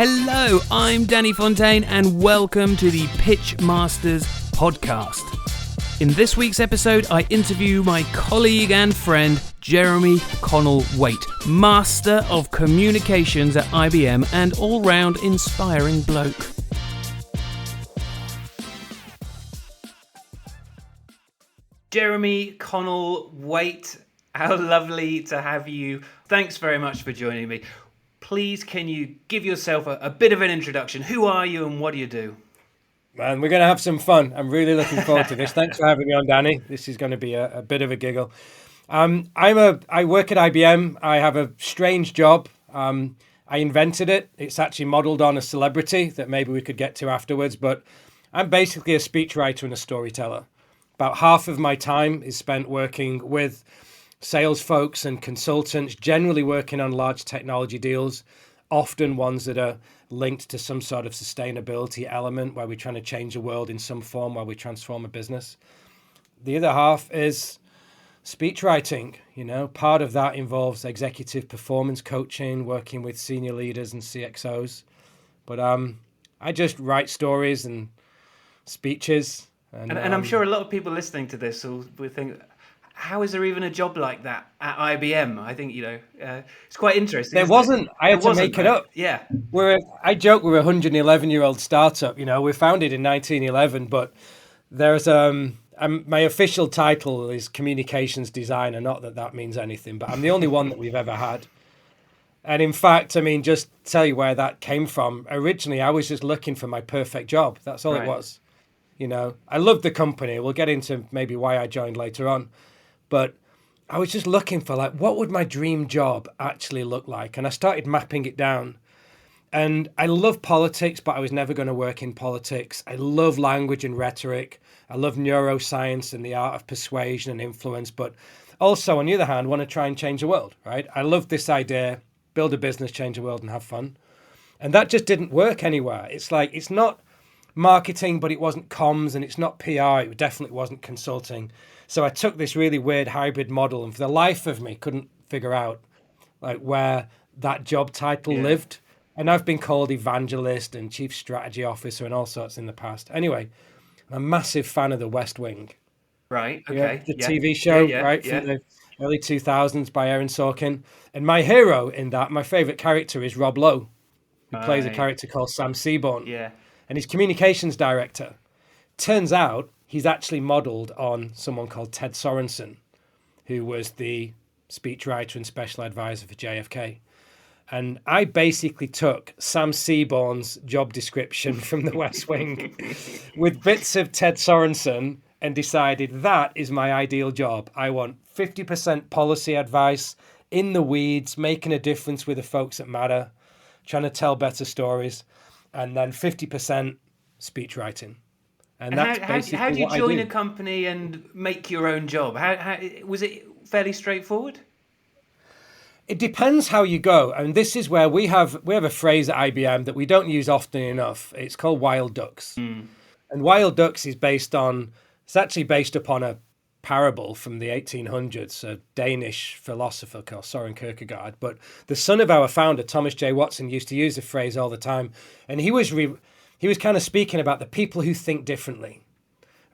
Hello, I'm Danny Fontaine and welcome to the Pitch Masters podcast. In this week's episode, I interview my colleague and friend, Jeremy Connell Waite, Master of Communications at IBM and all-round inspiring bloke. Jeremy Connell Waite, how lovely to have you. Thanks very much for joining me. Please, can you give yourself a bit of an introduction? Who are you and what do you do? Man, we're going to have some fun. I'm really looking forward to this. Thanks for having me on, Danny. This is going to be a bit of a giggle. I work at IBM. I have a strange job. I invented it. It's actually modeled on a celebrity that maybe we could get to afterwards. But I'm basically a speechwriter and a storyteller. About half of my time is spent working with sales folks and consultants, generally working on large technology deals, often ones that are linked to some sort of sustainability element where we're trying to change the world in some form while we transform a business. The other half is speech writing. You know, part of that involves executive performance coaching, working with senior leaders and CXOs. But I just write stories and speeches. And I'm sure a lot of people listening to this will think, how is there even a job like that at IBM? I think, it's quite interesting. There wasn't. I had to make it up. Yeah. I joke we're a 111-year-old startup. You know, we founded in 1911, but there's my official title is communications designer. Not that that means anything, but I'm the only one that we've ever had. And in fact, I mean, just tell you where that came from. Originally, I was just looking for my perfect job. That's all it was. You know, I loved the company. We'll get into maybe why I joined later on. But I was just looking for what would my dream job actually look like? And I started mapping it down. And I love politics, but I was never going to work in politics. I love language and rhetoric. I love neuroscience and the art of persuasion and influence. But also, on the other hand, want to try and change the world, right? I love this idea, build a business, change the world and have fun. And that just didn't work anywhere. It's like, it's not marketing, but it wasn't comms, and it's not PR. It definitely wasn't consulting. So I took this really weird hybrid model, and for the life of me, couldn't figure out where that job title lived. And I've been called evangelist and chief strategy officer and all sorts in the past. Anyway, I'm a massive fan of The West Wing. Right. Okay. The TV show, from the early 2000s by Aaron Sorkin. And my hero in that, my favorite character is Rob Lowe, who plays a character called Sam Seaborn. Yeah. And he's communications director. Turns out he's actually modeled on someone called Ted Sorensen, who was the speechwriter and special advisor for JFK. And I basically took Sam Seaborn's job description from The West Wing with bits of Ted Sorensen and decided that is my ideal job. I want 50% policy advice, in the weeds, making a difference with the folks that matter, trying to tell better stories, and then 50% speech writing. And that's basically how do you what join I a company and make your own job? How was it fairly straightforward? It depends how you go. And this is where we have a phrase at IBM that we don't use often enough. It's called wild ducks. And wild ducks is actually based upon a parable from the 1800s, a Danish philosopher called Søren Kierkegaard. But the son of our founder, Thomas J. Watson, used to use the phrase all the time. And he was kind of speaking about the people who think differently,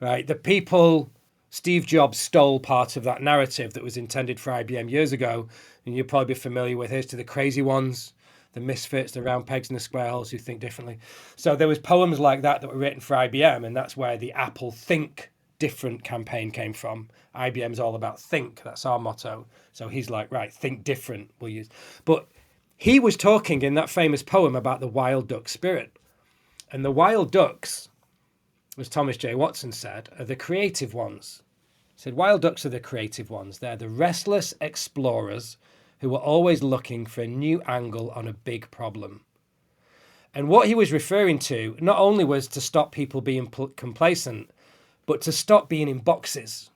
right? The people, Steve Jobs stole part of that narrative that was intended for IBM years ago. And you'll probably be familiar with here's to the crazy ones, the misfits, the round pegs and the square holes who think differently. So there was poems like that were written for IBM. And that's where the Apple Think Different campaign came from. IBM's all about think. That's our motto. So he's like, right, think different, we'll use. But he was talking in that famous poem about the wild duck spirit. And the wild ducks, as Thomas J. Watson said, are the creative ones. He said, wild ducks are the creative ones. They're the restless explorers who are always looking for a new angle on a big problem. And what he was referring to not only was to stop people being complacent, but to stop being in boxes,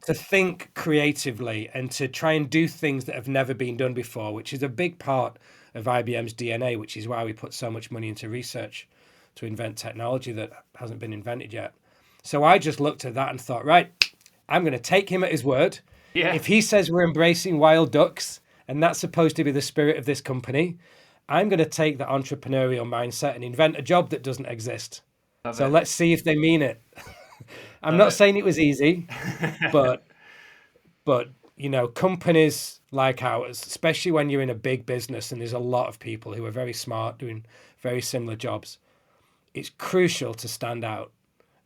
to think creatively and to try and do things that have never been done before, which is a big part of IBM's DNA, which is why we put so much money into research to invent technology that hasn't been invented yet. So I just looked at that and thought, right, I'm going to take him at his word. Yeah. If he says we're embracing wild ducks and that's supposed to be the spirit of this company, I'm going to take the entrepreneurial mindset and invent a job that doesn't exist. Love So it. let's see if they mean it. I'm Love not it. saying it was easy, but companies like ours, especially when you're in a big business and there's a lot of people who are very smart doing very similar jobs, it's crucial to stand out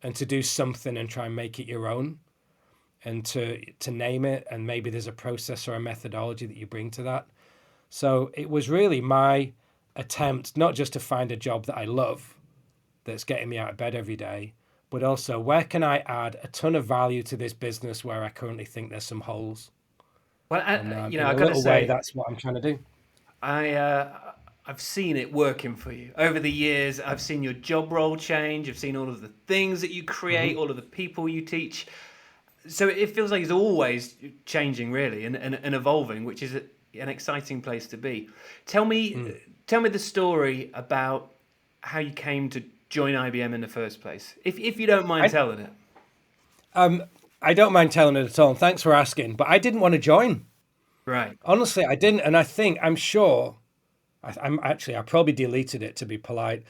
and to do something and try and make it your own and to name it. And maybe there's a process or a methodology that you bring to that. So it was really my attempt, not just to find a job that I love, that's getting me out of bed every day, but also where can I add a ton of value to this business where I currently think there's some holes. Well, And you know, in I a got to little way, say, that's what I'm trying to do. I've seen it working for you over the years. I've seen your job role change. I've seen all of the things that you create, all of the people you teach. So it feels like it's always changing, really, and evolving, which is an exciting place to be. Tell me the story about how you came to join IBM in the first place, if you don't mind I, telling it. I don't mind telling it at all. And thanks for asking, but I didn't want to join. Right. Honestly, I didn't. And I'm sure, I probably deleted it to be polite,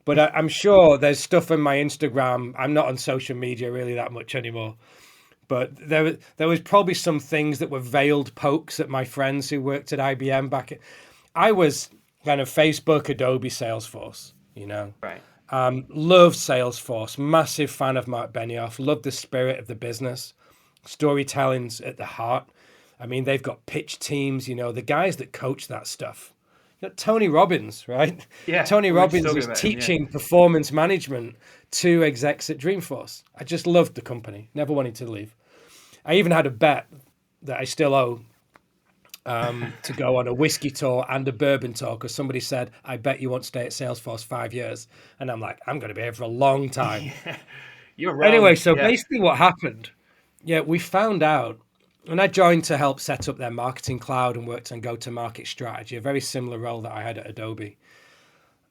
but I'm sure there's stuff on my Instagram. I'm not on social media really that much anymore. But there was probably some things that were veiled pokes at my friends who worked at IBM I was kind of Facebook, Adobe, Salesforce, Right. Loved Salesforce, massive fan of Mark Benioff, loved the spirit of the business, storytelling's at the heart. I mean, they've got pitch teams, the guys that coach that stuff. Tony Robbins, right? Yeah. Tony we were just Robbins talking was about him, yeah. teaching performance management to execs at Dreamforce. I just loved the company, never wanted to leave. I even had a bet that I still owe to go on a whiskey tour and a bourbon tour because somebody said, I bet you won't stay at Salesforce 5 years. And I'm like, I'm going to be here for a long time. You're wrong. Anyway, so Yeah. basically what happened, we found out, and I joined to help set up their marketing cloud and worked on go-to-market strategy, a very similar role that I had at Adobe.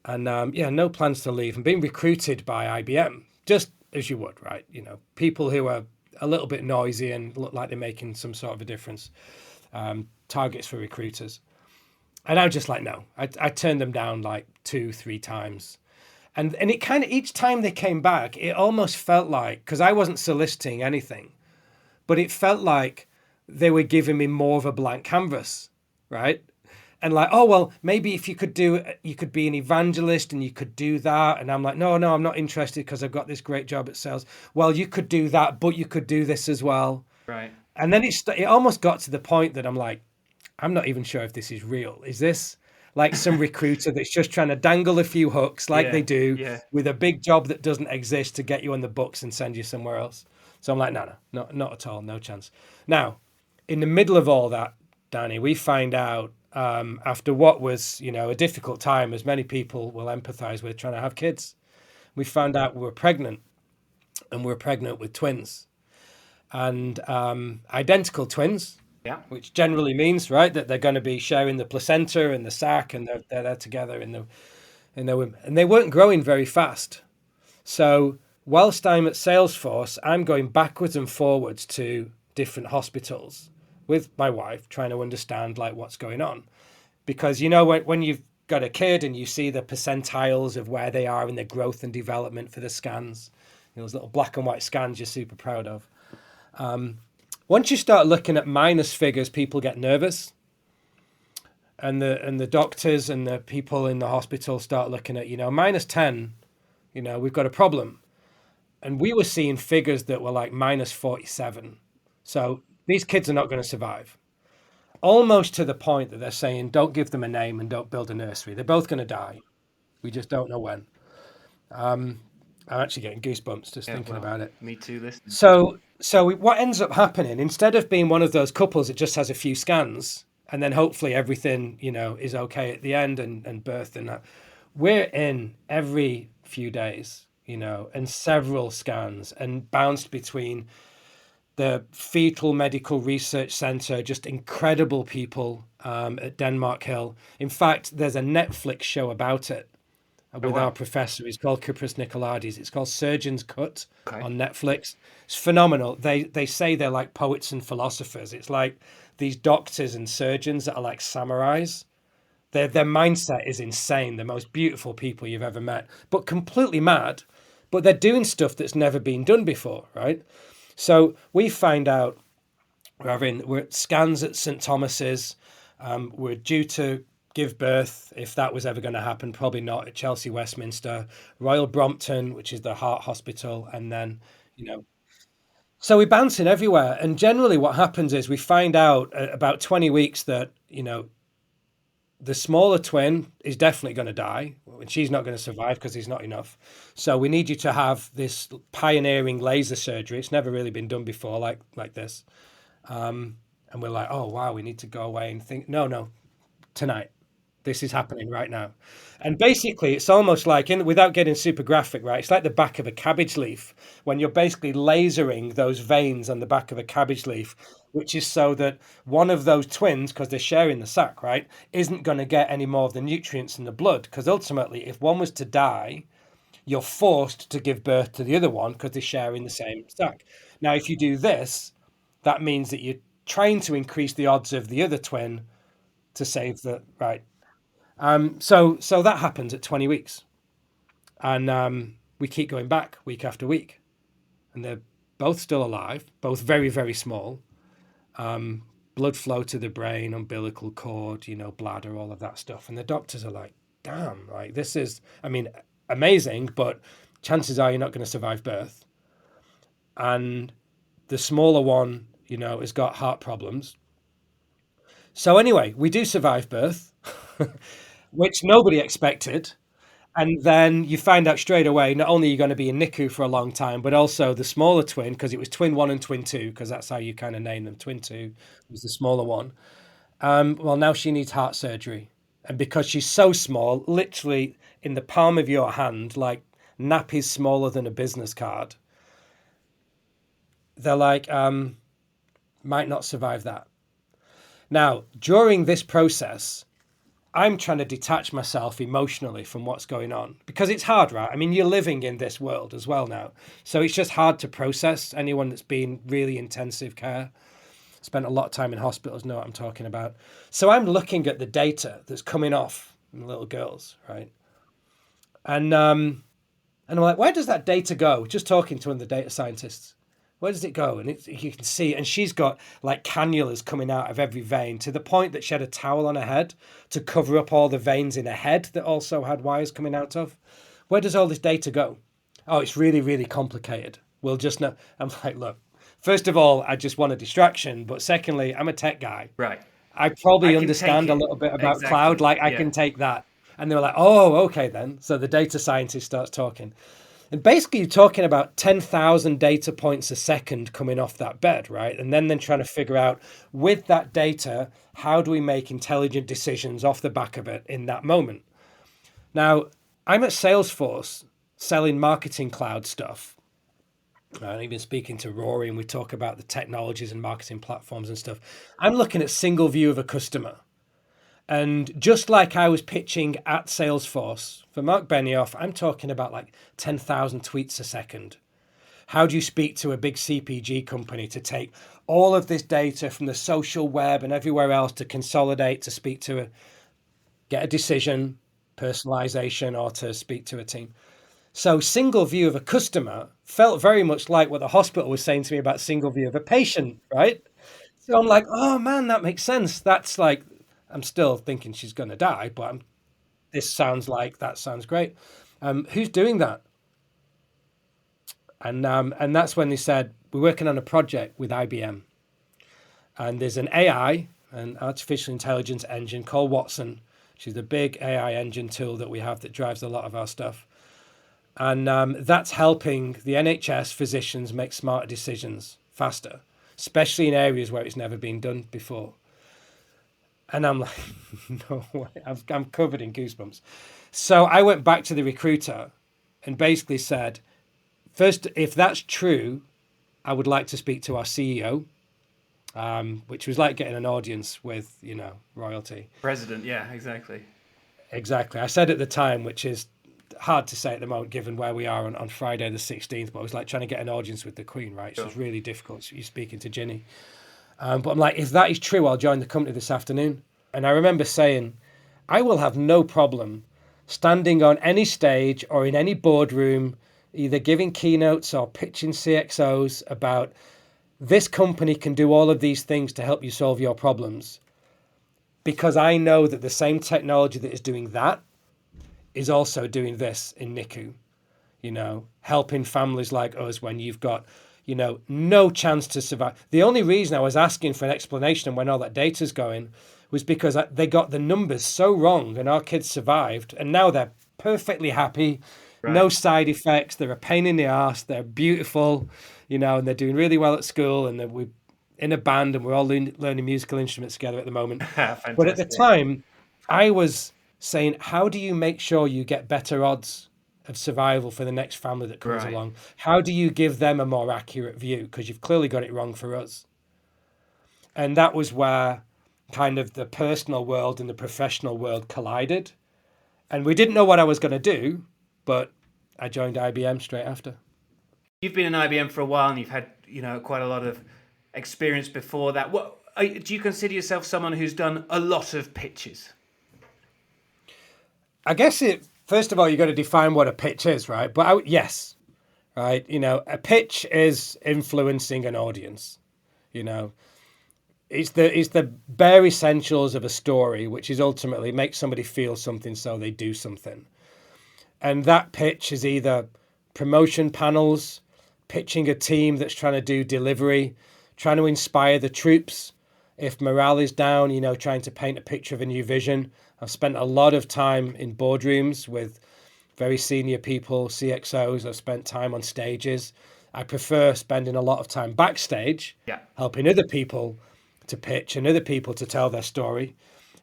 And no plans to leave and being recruited by IBM, just as you would, right? People who are a little bit noisy and look like they're making some sort of a difference, targets for recruiters. And I was just like, no, I turned them down like 2-3 times. And it kind of, each time they came back, it almost felt like, because I wasn't soliciting anything, but it felt like they were giving me more of a blank canvas, right? And like, oh, well, maybe if you could be an evangelist and you could do that. And I'm like, no, I'm not interested because I've got this great job at sales. Well, you could do that, but you could do this as well. Right. And then it almost got to the point that I'm like, I'm not even sure if this is real. Is this like some recruiter that's just trying to dangle a few hooks like they do with a big job that doesn't exist to get you on the books and send you somewhere else? So I'm like, no, not at all. No chance. Now, in the middle of all that, Danny, we find out after what was, a difficult time, as many people will empathize with trying to have kids. We found out we were pregnant, and we were pregnant with twins, and identical twins. Yeah. Which generally means, right, that they're going to be sharing the placenta and the sac, and they're there together in the womb. And they weren't growing very fast. So whilst I'm at Salesforce, I'm going backwards and forwards to different hospitals with my wife, trying to understand like what's going on. Because, when you've got a kid and you see the percentiles of where they are in their growth and development for the scans, those little black and white scans you're super proud of. Once you start looking at minus figures, people get nervous. And the doctors and the people in the hospital start looking at, minus 10, we've got a problem. And we were seeing figures that were like minus 47. So these kids are not going to survive. Almost to the point that they're saying, don't give them a name and don't build a nursery. They're both going to die. We just don't know when. I'm actually getting goosebumps just thinking about it. Me too, listen. So what ends up happening, instead of being one of those couples that just has a few scans and then hopefully everything, is okay at the end and birth and that, we're in every few days, and several scans and bounced between the Fetal Medical Research Center, just incredible people at Denmark Hill. In fact, there's a Netflix show about it with our professor. He's called Kypros Nicolaides. It's called Surgeon's Cut on Netflix. It's phenomenal. They say they're like poets and philosophers. It's like these doctors and surgeons that are like samurais Their mindset is insane. The most beautiful people you've ever met, but completely mad. But they're doing stuff that's never been done before, right? So we find out we're at scans at St Thomas's. We're due to give birth, if that was ever going to happen, probably not, at Chelsea Westminster, Royal Brompton, which is the heart hospital, and then, you know, so we're bouncing everywhere. And generally what happens is we find out at about 20 weeks that, the smaller twin is definitely going to die, and she's not going to survive because there's not enough. So we need you to have this pioneering laser surgery. It's never really been done before like this. And we're like, oh, wow, we need to go away and think, no, tonight. This is happening right now. And basically, it's almost like, without getting super graphic, right? It's like the back of a cabbage leaf when you're basically lasering those veins on the back of a cabbage leaf, which is so that one of those twins, because they're sharing the sac, right, isn't going to get any more of the nutrients in the blood. Because ultimately, if one was to die, you're forced to give birth to the other one because they're sharing the same sac. Now, if you do this, that means that you're trying to increase the odds of the other twin to save the right. So that happens at 20 weeks, and we keep going back week after week, and they're both still alive, both very, very small. Blood flow to the brain, umbilical cord, bladder, all of that stuff. And the doctors are like, damn, like this is, I mean, amazing, but chances are you're not going to survive birth. And the smaller one, has got heart problems. So anyway, we do survive birth, which nobody expected. And then you find out straight away, not only are you going to be in NICU for a long time, but also the smaller twin, because it was twin one and twin two, because that's how you kind of name them. Twin two was the smaller one. Well, now she needs heart surgery. And because she's so small, literally in the palm of your hand, like nappy's smaller than a business card, they're like, might not survive that. Now, during this process, I'm trying to detach myself emotionally from what's going on because it's hard, right? I mean, you're living in this world as well now. So it's just hard to process. Anyone that's been really intensive care, spent a lot of time in hospitals, know what I'm talking about. So I'm looking at the data that's coming off in little girls, right? And I'm like, where does that data go? Just talking to one of the data scientists. Where does it go? And you can see, and she's got like cannulas coming out of every vein to the point that she had a towel on her head to cover up all the veins in her head that also had wires coming out of. Where does all this data go? Oh, it's really, really complicated. We'll just know. I'm like, look, first of all, I just want a distraction. But secondly, I'm a tech guy. Right. I probably understand a little bit about cloud. Like I can take that. And they were like, oh, okay then. So the data scientist starts talking. And basically, you're talking about 10,000 data points a second coming off that bed, right? And then trying to figure out, with that data, how do we make intelligent decisions off the back of it in that moment? Now, I'm at Salesforce selling marketing cloud stuff. And even speaking to Rory, and we talk about the technologies and marketing platforms and stuff. I'm looking at single view of a customer. And just like I was pitching at Salesforce for Mark Benioff, I'm talking about like 10,000 tweets a second. How do you speak to a big CPG company to take all of this data from the social web and everywhere else to consolidate, to speak to get a decision, personalization, or to speak to a team? So single view of a customer felt very much like what the hospital was saying to me about single view of a patient, right? So I'm like, oh man, that makes sense. That's like, I'm still thinking she's going to die, but this sounds like that sounds great. Who's doing that? And that's when they said, we're working on a project with IBM. And there's an AI, an artificial intelligence engine called Watson. She's the big AI engine tool that we have that drives a lot of our stuff. And that's helping the NHS physicians make smarter decisions faster, especially in areas where it's never been done before. And I'm like, no way, I'm covered in goosebumps. So I went back to the recruiter and basically said, first, if that's true, I would like to speak to our CEO, which was like getting an audience with, royalty. President, yeah, exactly. Exactly. I said at the time, which is hard to say at the moment, given where we are on Friday the 16th, but it was like trying to get an audience with the Queen, right? So it's really difficult. So you're speaking to Ginny. But I'm like, if that is true, I'll join the company this afternoon. And I remember saying, I will have no problem standing on any stage or in any boardroom, either giving keynotes or pitching CXOs about this company can do all of these things to help you solve your problems. Because I know that the same technology that is doing that is also doing this in NICU, helping families like us when you've got, no chance to survive. The only reason I was asking for an explanation on when all that data's going was because they got the numbers so wrong and our kids survived and now they're perfectly happy, Right. no side effects, they're a pain in the arse, they're beautiful, and they're doing really well at school and we're in a band and we're all learning musical instruments together at the moment. Fantastic. But at the time, I was saying, how do you make sure you get better odds of survival for the next family that comes Right. along? How do you give them a more accurate view? Because you've clearly got it wrong for us. And that was where kind of the personal world and the professional world collided. And we didn't know what I was going to do, but I joined IBM straight after. You've been in IBM for a while and you've had, quite a lot of experience before that. Do you consider yourself someone who's done a lot of pitches? I guess first of all, you've got to define what a pitch is, right? But yes, right? A pitch is influencing an audience, It's the bare essentials of a story, which is ultimately make somebody feel something so they do something. And that pitch is either promotion panels, pitching a team that's trying to do delivery, trying to inspire the troops. If morale is down, trying to paint a picture of a new vision. I've spent a lot of time in boardrooms with very senior people, CXOs. I've spent time on stages. I prefer spending a lot of time backstage, helping other people to pitch and other people to tell their story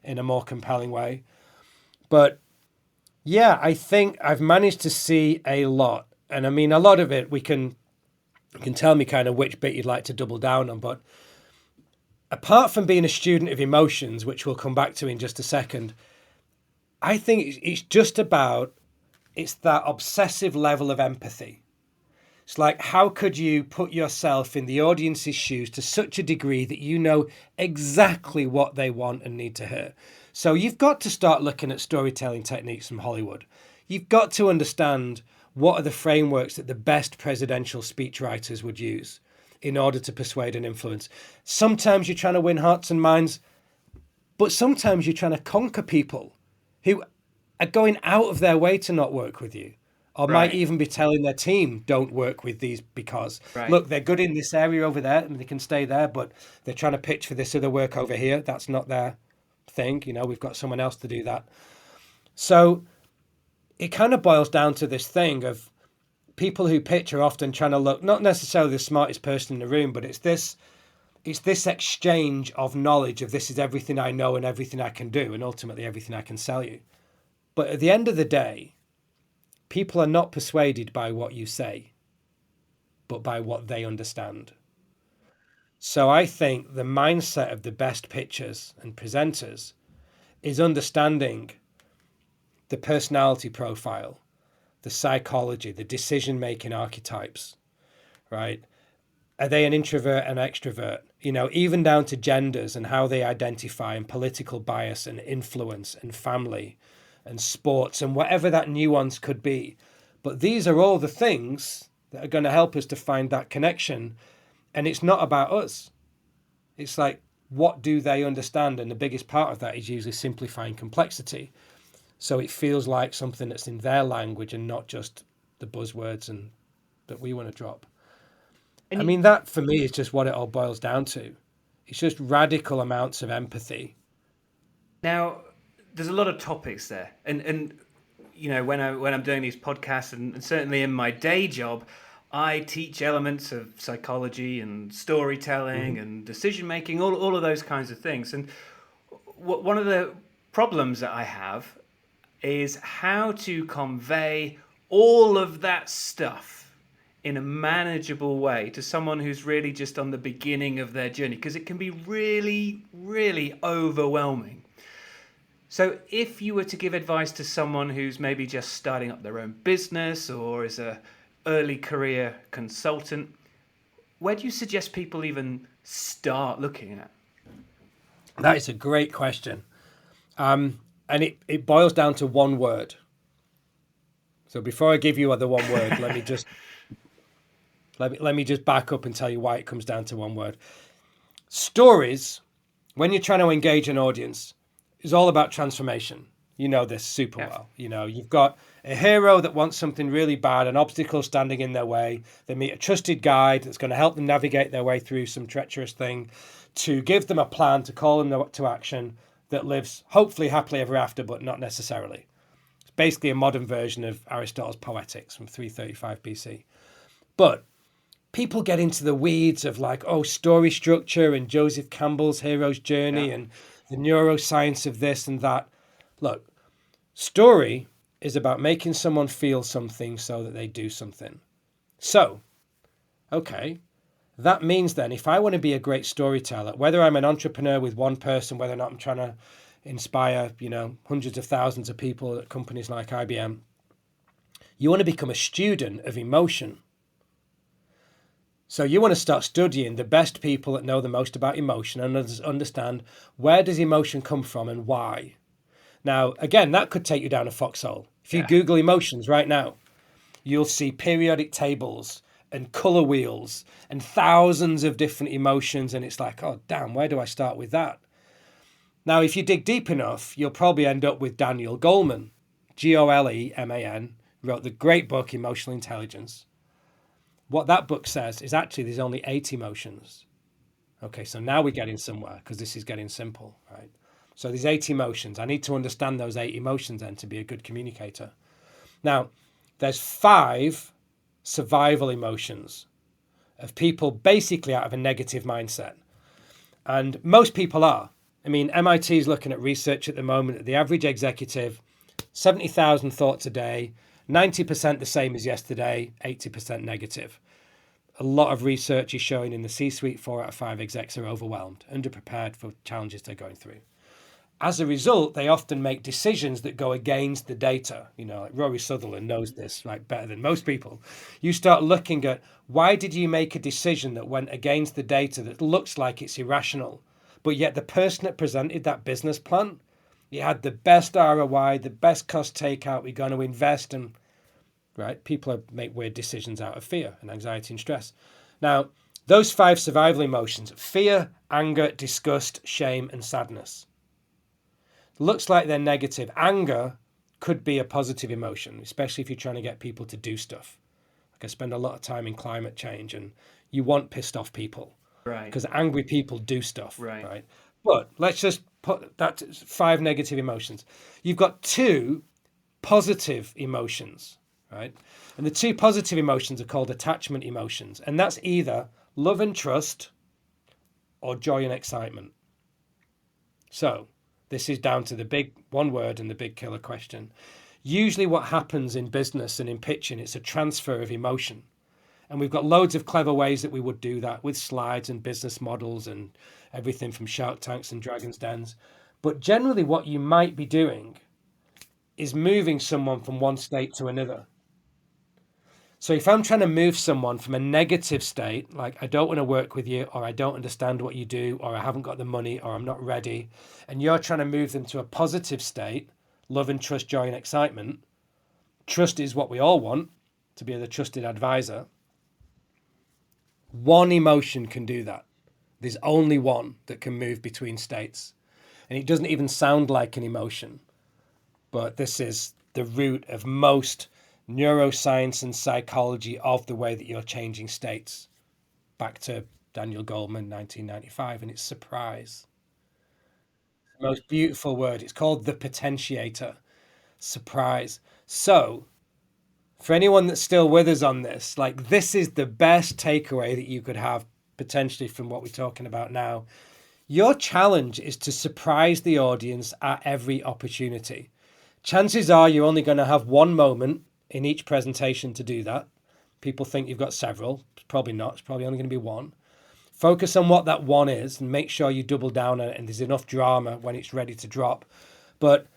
in a more compelling way. But yeah, I think I've managed to see a lot. And I mean, a lot of it, you can tell me kind of which bit you'd like to double down on. But apart from being a student of emotions, which we'll come back to in just a second, I think it's just about, it's that obsessive level of empathy. It's like, how could you put yourself in the audience's shoes to such a degree that you know exactly what they want and need to hear? So you've got to start looking at storytelling techniques from Hollywood. You've got to understand what are the frameworks that the best presidential speechwriters would use in order to persuade and influence. Sometimes you're trying to win hearts and minds, but sometimes you're trying to conquer people who are going out of their way to not work with you. Or might even be telling their team, don't work with these because, look, they're good in this area over there and they can stay there, but they're trying to pitch for this other work over here. That's not their thing. We've got someone else to do that. So it kind of boils down to this thing of people who pitch are often trying to look, not necessarily the smartest person in the room, but it's this exchange of knowledge of this is everything I know and everything I can do and ultimately everything I can sell you. But at the end of the day, people are not persuaded by what you say, but by what they understand. So I think the mindset of the best pitchers and presenters is understanding the personality profile, the psychology, the decision-making archetypes, right? Are they an introvert and extrovert? Even down to genders and how they identify and political bias and influence and family and sports and whatever that nuance could be. But these are all the things that are going to help us to find that connection. And it's not about us. It's like, what do they understand? And the biggest part of that is usually simplifying complexity. So it feels like something that's in their language and not just the buzzwords and that we want to drop. And I mean, that for me is just what it all boils down to. It's just radical amounts of empathy. Now, there's a lot of topics there, and when I'm doing these podcasts, and certainly in my day job, I teach elements of psychology and storytelling and decision making, all of those kinds of things. And one of the problems that I have is how to convey all of that stuff in a manageable way to someone who's really just on the beginning of their journey, because it can be really, really overwhelming. So if you were to give advice to someone who's maybe just starting up their own business or is a early career consultant, where do you suggest people even start looking at? That is a great question. And it boils down to one word. So before I give you the one word, let me just back up and tell you why it comes down to one word. Stories, when you're trying to engage an audience, is all about transformation. You know this super well. You know, you've got a hero that wants something really bad, an obstacle standing in their way. They meet a trusted guide that's going to help them navigate their way through some treacherous thing, to give them a plan, to call them to action that lives hopefully happily ever after, but not necessarily. It's basically a modern version of Aristotle's Poetics from 335 BC. But people get into the weeds of like, oh, story structure and Joseph Campbell's hero's journey and the neuroscience of this and that. Look, story is about making someone feel something so that they do something. So, okay, that means then if I want to be a great storyteller, whether I'm an entrepreneur with one person, whether or not I'm trying to inspire, hundreds of thousands of people at companies like IBM, you want to become a student of emotion. So you want to start studying the best people that know the most about emotion and understand where does emotion come from and why. Now, again, that could take you down a foxhole. If you Google emotions right now, you'll see periodic tables and color wheels and thousands of different emotions. And it's like, oh, damn, where do I start with that? Now, if you dig deep enough, you'll probably end up with Daniel Goleman, Goleman, wrote the great book, Emotional Intelligence. What that book says is actually there's only 8 emotions. Okay, so now we're getting somewhere because this is getting simple, right? So there's 8 emotions. I need to understand those 8 emotions then to be a good communicator. Now, there's 5 survival emotions of people basically out of a negative mindset. And most people are. I mean, MIT is looking at research at the moment. The average executive, 70,000 thoughts a day, 90% the same as yesterday, 80% negative. A lot of research is showing in the C-suite 4 out of 5 execs are overwhelmed, underprepared for challenges they're going through. As a result, they often make decisions that go against the data. Like Rory Sutherland knows this better than most people. You start looking at why did you make a decision that went against the data that looks like it's irrational, but yet the person that presented that business plan, you had the best ROI, the best cost takeout, we're going to invest, and right, people make weird decisions out of fear and anxiety and stress. Now, those 5 survival emotions, fear, anger, disgust, shame, and sadness, looks like they're negative. Anger could be a positive emotion, especially if you're trying to get people to do stuff. Like I spend a lot of time in climate change, and you want pissed off people. Right. Because angry people do stuff. Right. But let's just put that 5 negative emotions. You've got 2 positive emotions, right? And the 2 positive emotions are called attachment emotions. And that's either love and trust or joy and excitement. So this is down to the big one word and the big killer question. Usually what happens in business and in pitching, it's a transfer of emotion. And we've got loads of clever ways that we would do that with slides and business models and everything from Shark Tanks and Dragon's Dens. But generally what you might be doing is moving someone from one state to another. So if I'm trying to move someone from a negative state, like I don't want to work with you, or I don't understand what you do, or I haven't got the money, or I'm not ready, and you're trying to move them to a positive state, love and trust, joy and excitement. Trust is what we all want, to be the trusted advisor. One emotion can do that. There's only one that can move between states. And it doesn't even sound like an emotion. But this is the root of most neuroscience and psychology of the way that you're changing states. Back to Daniel Goleman, 1995, and it's surprise. The most beautiful word. It's called the potentiator. Surprise. So, for anyone that's still with us on this, this is the best takeaway that you could have potentially from what we're talking about now. Your challenge is to surprise the audience at every opportunity. Chances are you're only going to have one moment in each presentation to do that. People think you've got several. It's probably not. It's probably only going to be one. Focus on what that one is and make sure you double down on it and there's enough drama when it's ready to drop. But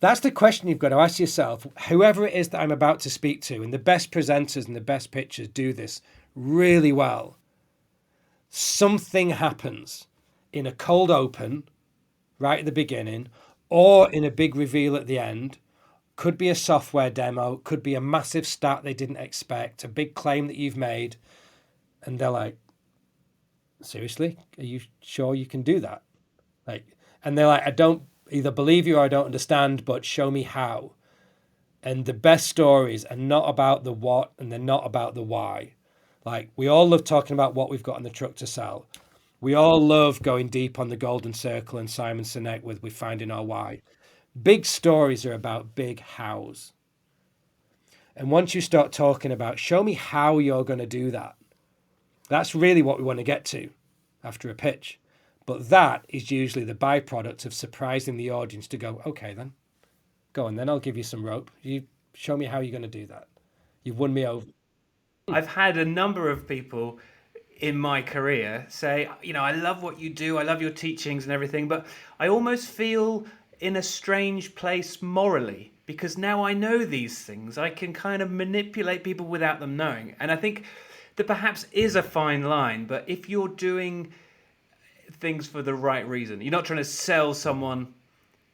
that's the question you've got to ask yourself. Whoever it is that I'm about to speak to, and the best presenters and the best pitchers do this really well. Something happens in a cold open right at the beginning, or in a big reveal at the end. Could be a software demo, could be a massive stat they didn't expect, a big claim that you've made. And they're like, seriously? Are you sure you can do that? And they're like, I don't either believe you or I don't understand, but show me how. And the best stories are not about the what and they're not about the why. Like, we all love talking about what we've got in the truck to sell. We all love going deep on the golden circle and Simon Sinek with we finding our why. Big stories are about big hows. And once you start talking about, show me how you're going to do that, that's really what we want to get to after a pitch. But that is usually the byproduct of surprising the audience to go, okay, then go on, then I'll give you some rope. You show me how you're going to do that. You've won me over. I've had a number of people in my career say, I love what you do, I love your teachings and everything, but I almost feel in a strange place morally because now I know these things. I can kind of manipulate people without them knowing. And I think there perhaps is a fine line, but if you're doing things for the right reason, you're not trying to sell someone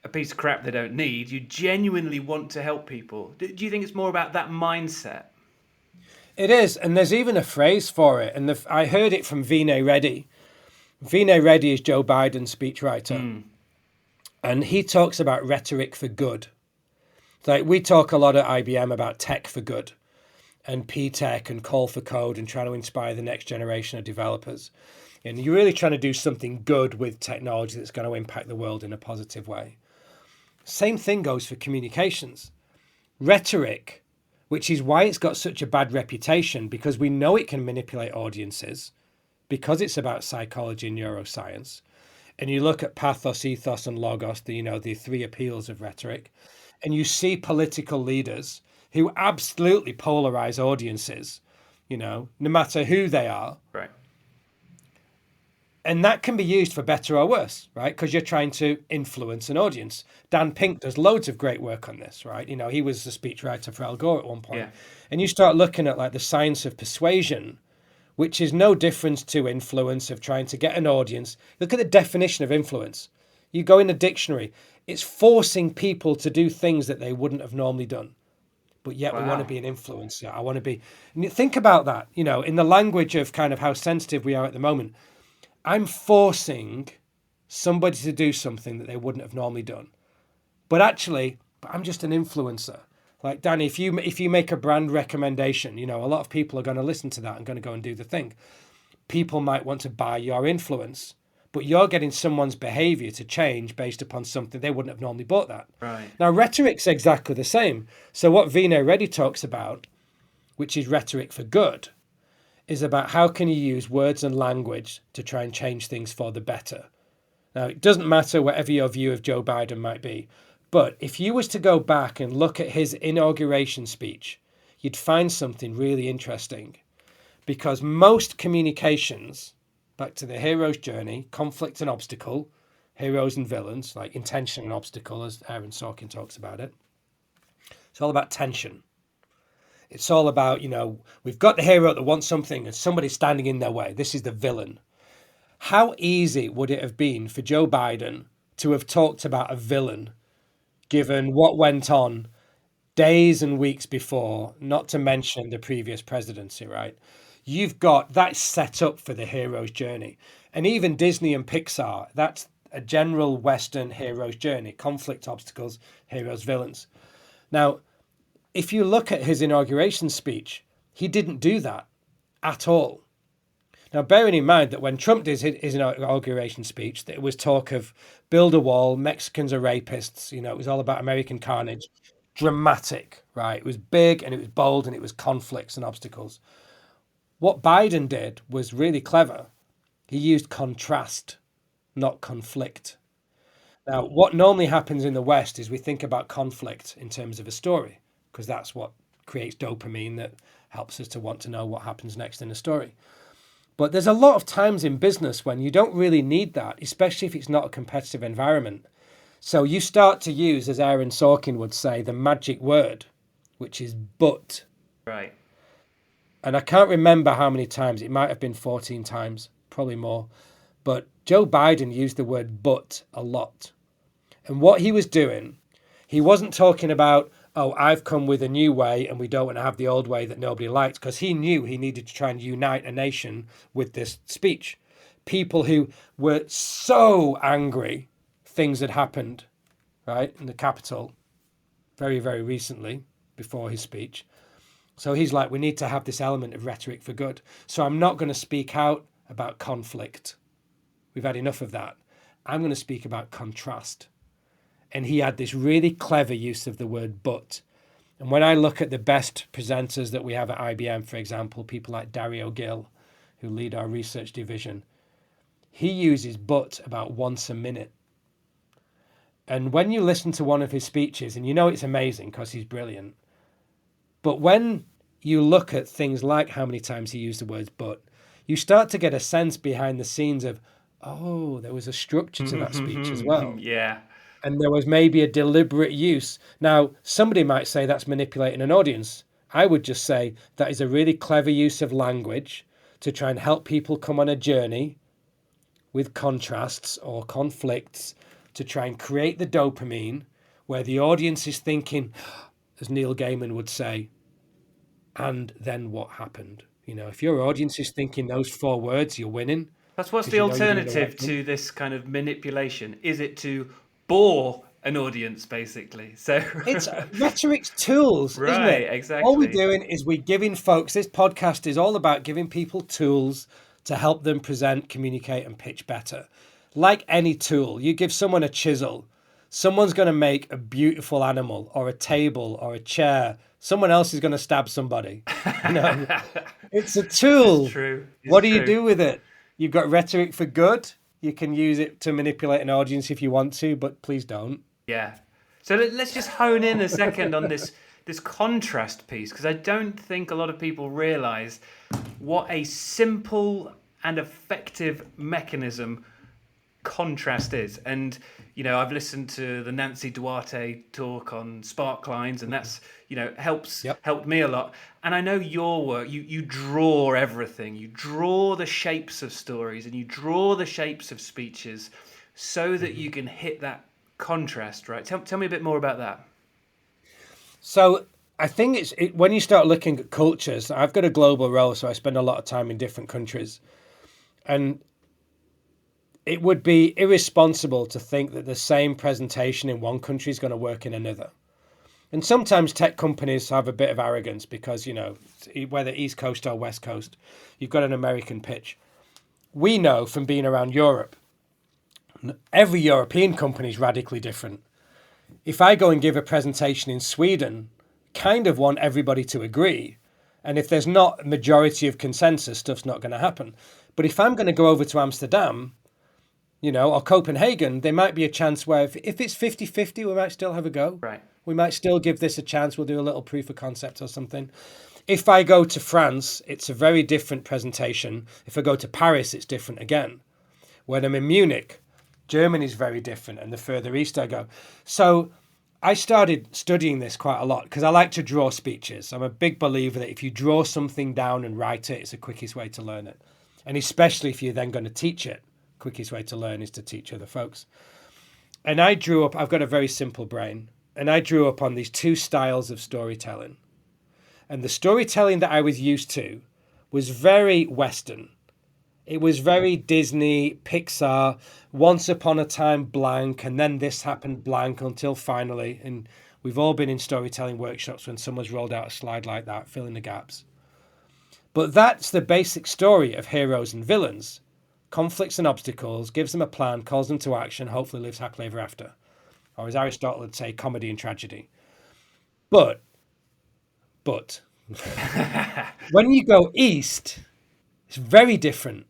a piece of crap they don't need, you genuinely want to help people. Do you think it's more about that mindset? It is, and there's even a phrase for it, and I heard it from Vinay Reddy. Vinay Reddy is Joe Biden's speechwriter, and he talks about rhetoric for good. Like, we talk a lot at IBM about tech for good, and P-Tech and call for code and trying to inspire the next generation of developers. And you're really trying to do something good with technology that's going to impact the world in a positive way. Same thing goes for communications. Rhetoric, which is why it's got such a bad reputation, because we know it can manipulate audiences, because it's about psychology and neuroscience. And you look at pathos, ethos, and logos, the three appeals of rhetoric, and you see political leaders who absolutely polarize audiences, no matter who they are. Right. And that can be used for better or worse, right? Because you're trying to influence an audience. Dan Pink does loads of great work on this, right? He was the speechwriter for Al Gore at one point. Yeah. And you start looking at like the science of persuasion, which is no difference to influence, of trying to get an audience. Look at the definition of influence. You go in the dictionary, it's forcing people to do things that they wouldn't have normally done. But yet we want to be an influencer. I want to be, and you think about that, in the language of kind of how sensitive we are at the moment. I'm forcing somebody to do something that they wouldn't have normally done. But actually, I'm just an influencer. Like, Danny, if you make a brand recommendation, a lot of people are going to listen to that and going to go and do the thing. People might want to buy your influence, but you're getting someone's behavior to change based upon something they wouldn't have normally bought that. Right. Now, rhetoric's exactly the same. So what Vinay Reddy talks about, which is rhetoric for good, is about how can you use words and language to try and change things for the better. Now, it doesn't matter whatever your view of Joe Biden might be, but if you was to go back and look at his inauguration speech, you'd find something really interesting. Because most communications, back to the hero's journey, conflict and obstacle, heroes and villains, like intention and obstacle, as Aaron Sorkin talks about it, it's all about tension. It's all about, we've got the hero that wants something and somebody's standing in their way. This is the villain. How easy would it have been for Joe Biden to have talked about a villain, given what went on days and weeks before, not to mention the previous presidency, right? You've got that set up for the hero's journey. And even Disney and Pixar, that's a general Western hero's journey, conflict, obstacles, heroes, villains. Now, if you look at his inauguration speech, he didn't do that at all. Now, bearing in mind that when Trump did his inauguration speech, it was talk of build a wall, Mexicans are rapists, it was all about American carnage. Dramatic, right? It was big and it was bold and it was conflicts and obstacles. What Biden did was really clever. He used contrast, not conflict. Now, what normally happens in the West is we think about conflict in terms of a story, because that's what creates dopamine that helps us to want to know what happens next in a story. But there's a lot of times in business when you don't really need that, especially if it's not a competitive environment. So you start to use, as Aaron Sorkin would say, the magic word, which is but. Right. And I can't remember how many times. It might have been 14 times, probably more. But Joe Biden used the word but a lot. And what he was doing, he wasn't talking about, oh, I've come with a new way and we don't want to have the old way that nobody liked, because he knew he needed to try and unite a nation with this speech. People who were so angry things had happened, right, in the Capitol very, very recently before his speech. So he's like, we need to have this element of rhetoric for good. So I'm not going to speak out about conflict. We've had enough of that. I'm going to speak about contrast. And he had this really clever use of the word but. And when I look at the best presenters that we have at IBM, for example, people like Dario Gill, who lead our research division, he uses but about once a minute. And when you listen to one of his speeches, and you know it's amazing because he's brilliant, but when you look at things like how many times he used the words but, you start to get a sense behind the scenes of, oh, there was a structure to that speech as well. Yeah. And there was maybe a deliberate use. Now, somebody might say that's manipulating an audience. I would just say that is a really clever use of language to try and help people come on a journey with contrasts or conflicts, to try and create the dopamine where the audience is thinking, as Neil Gaiman would say, and then what happened? You know, if your audience is thinking those 4 words, you're winning. That's what's the alternative to this kind of manipulation? Is it to bore an audience, basically? So it's rhetoric's tools, right, isn't it? Exactly. All we're doing is we're giving folks, this podcast is all about giving people tools to help them present, communicate, and pitch better. Like any tool, you give someone a chisel, someone's going to make a beautiful animal or a table or a chair. Someone else is going to stab somebody. You know, it's a tool. It's true. What do you do with it? You've got rhetoric for good. You can use it to manipulate an audience if you want to, but please don't. Yeah. So let's just hone in a second on this contrast piece, because I don't think a lot of people realize what a simple and effective mechanism contrast is. And you know, I've listened to the Nancy Duarte talk on spark lines, and that's, you know, helped me a lot. And I know your work, you draw everything. You draw the shapes of stories and you draw the shapes of speeches so that you can hit that contrast, right? Tell me a bit more about that. So I think when you start looking at cultures, I've got a global role, so I spend a lot of time in different countries. And it would be irresponsible to think that the same presentation in one country is going to work in another. And sometimes tech companies have a bit of arrogance because, you know, whether East Coast or West Coast, you've got an American pitch. We know from being around Europe, every European company is radically different. If I go and give a presentation in Sweden, kind of want everybody to agree. And if there's not a majority of consensus, stuff's not going to happen. But if I'm going to go over to Amsterdam, you know, or Copenhagen, there might be a chance where if it's 50-50, we might still have a go. Right. We might still give this a chance. We'll do a little proof of concept or something. If I go to France, it's a very different presentation. If I go to Paris, it's different again. When I'm in Munich, Germany is very different, and the further east I go. So I started studying this quite a lot because I like to draw speeches. I'm a big believer that if you draw something down and write it, it's the quickest way to learn it. And especially if you're then going to teach it, quickest way to learn is to teach other folks. And I grew up, I've got a very simple brain, and I grew up on these 2 styles of storytelling. And the storytelling that I was used to was very Western. It was very Disney, Pixar, once upon a time blank, and then this happened blank until finally. And we've all been in storytelling workshops when someone's rolled out a slide like that, fill in the gaps. But that's the basic story of heroes and villains. Conflicts and obstacles, gives them a plan, calls them to action, hopefully lives happily ever after. Or as Aristotle would say, comedy and tragedy. But when you go east, it's very different.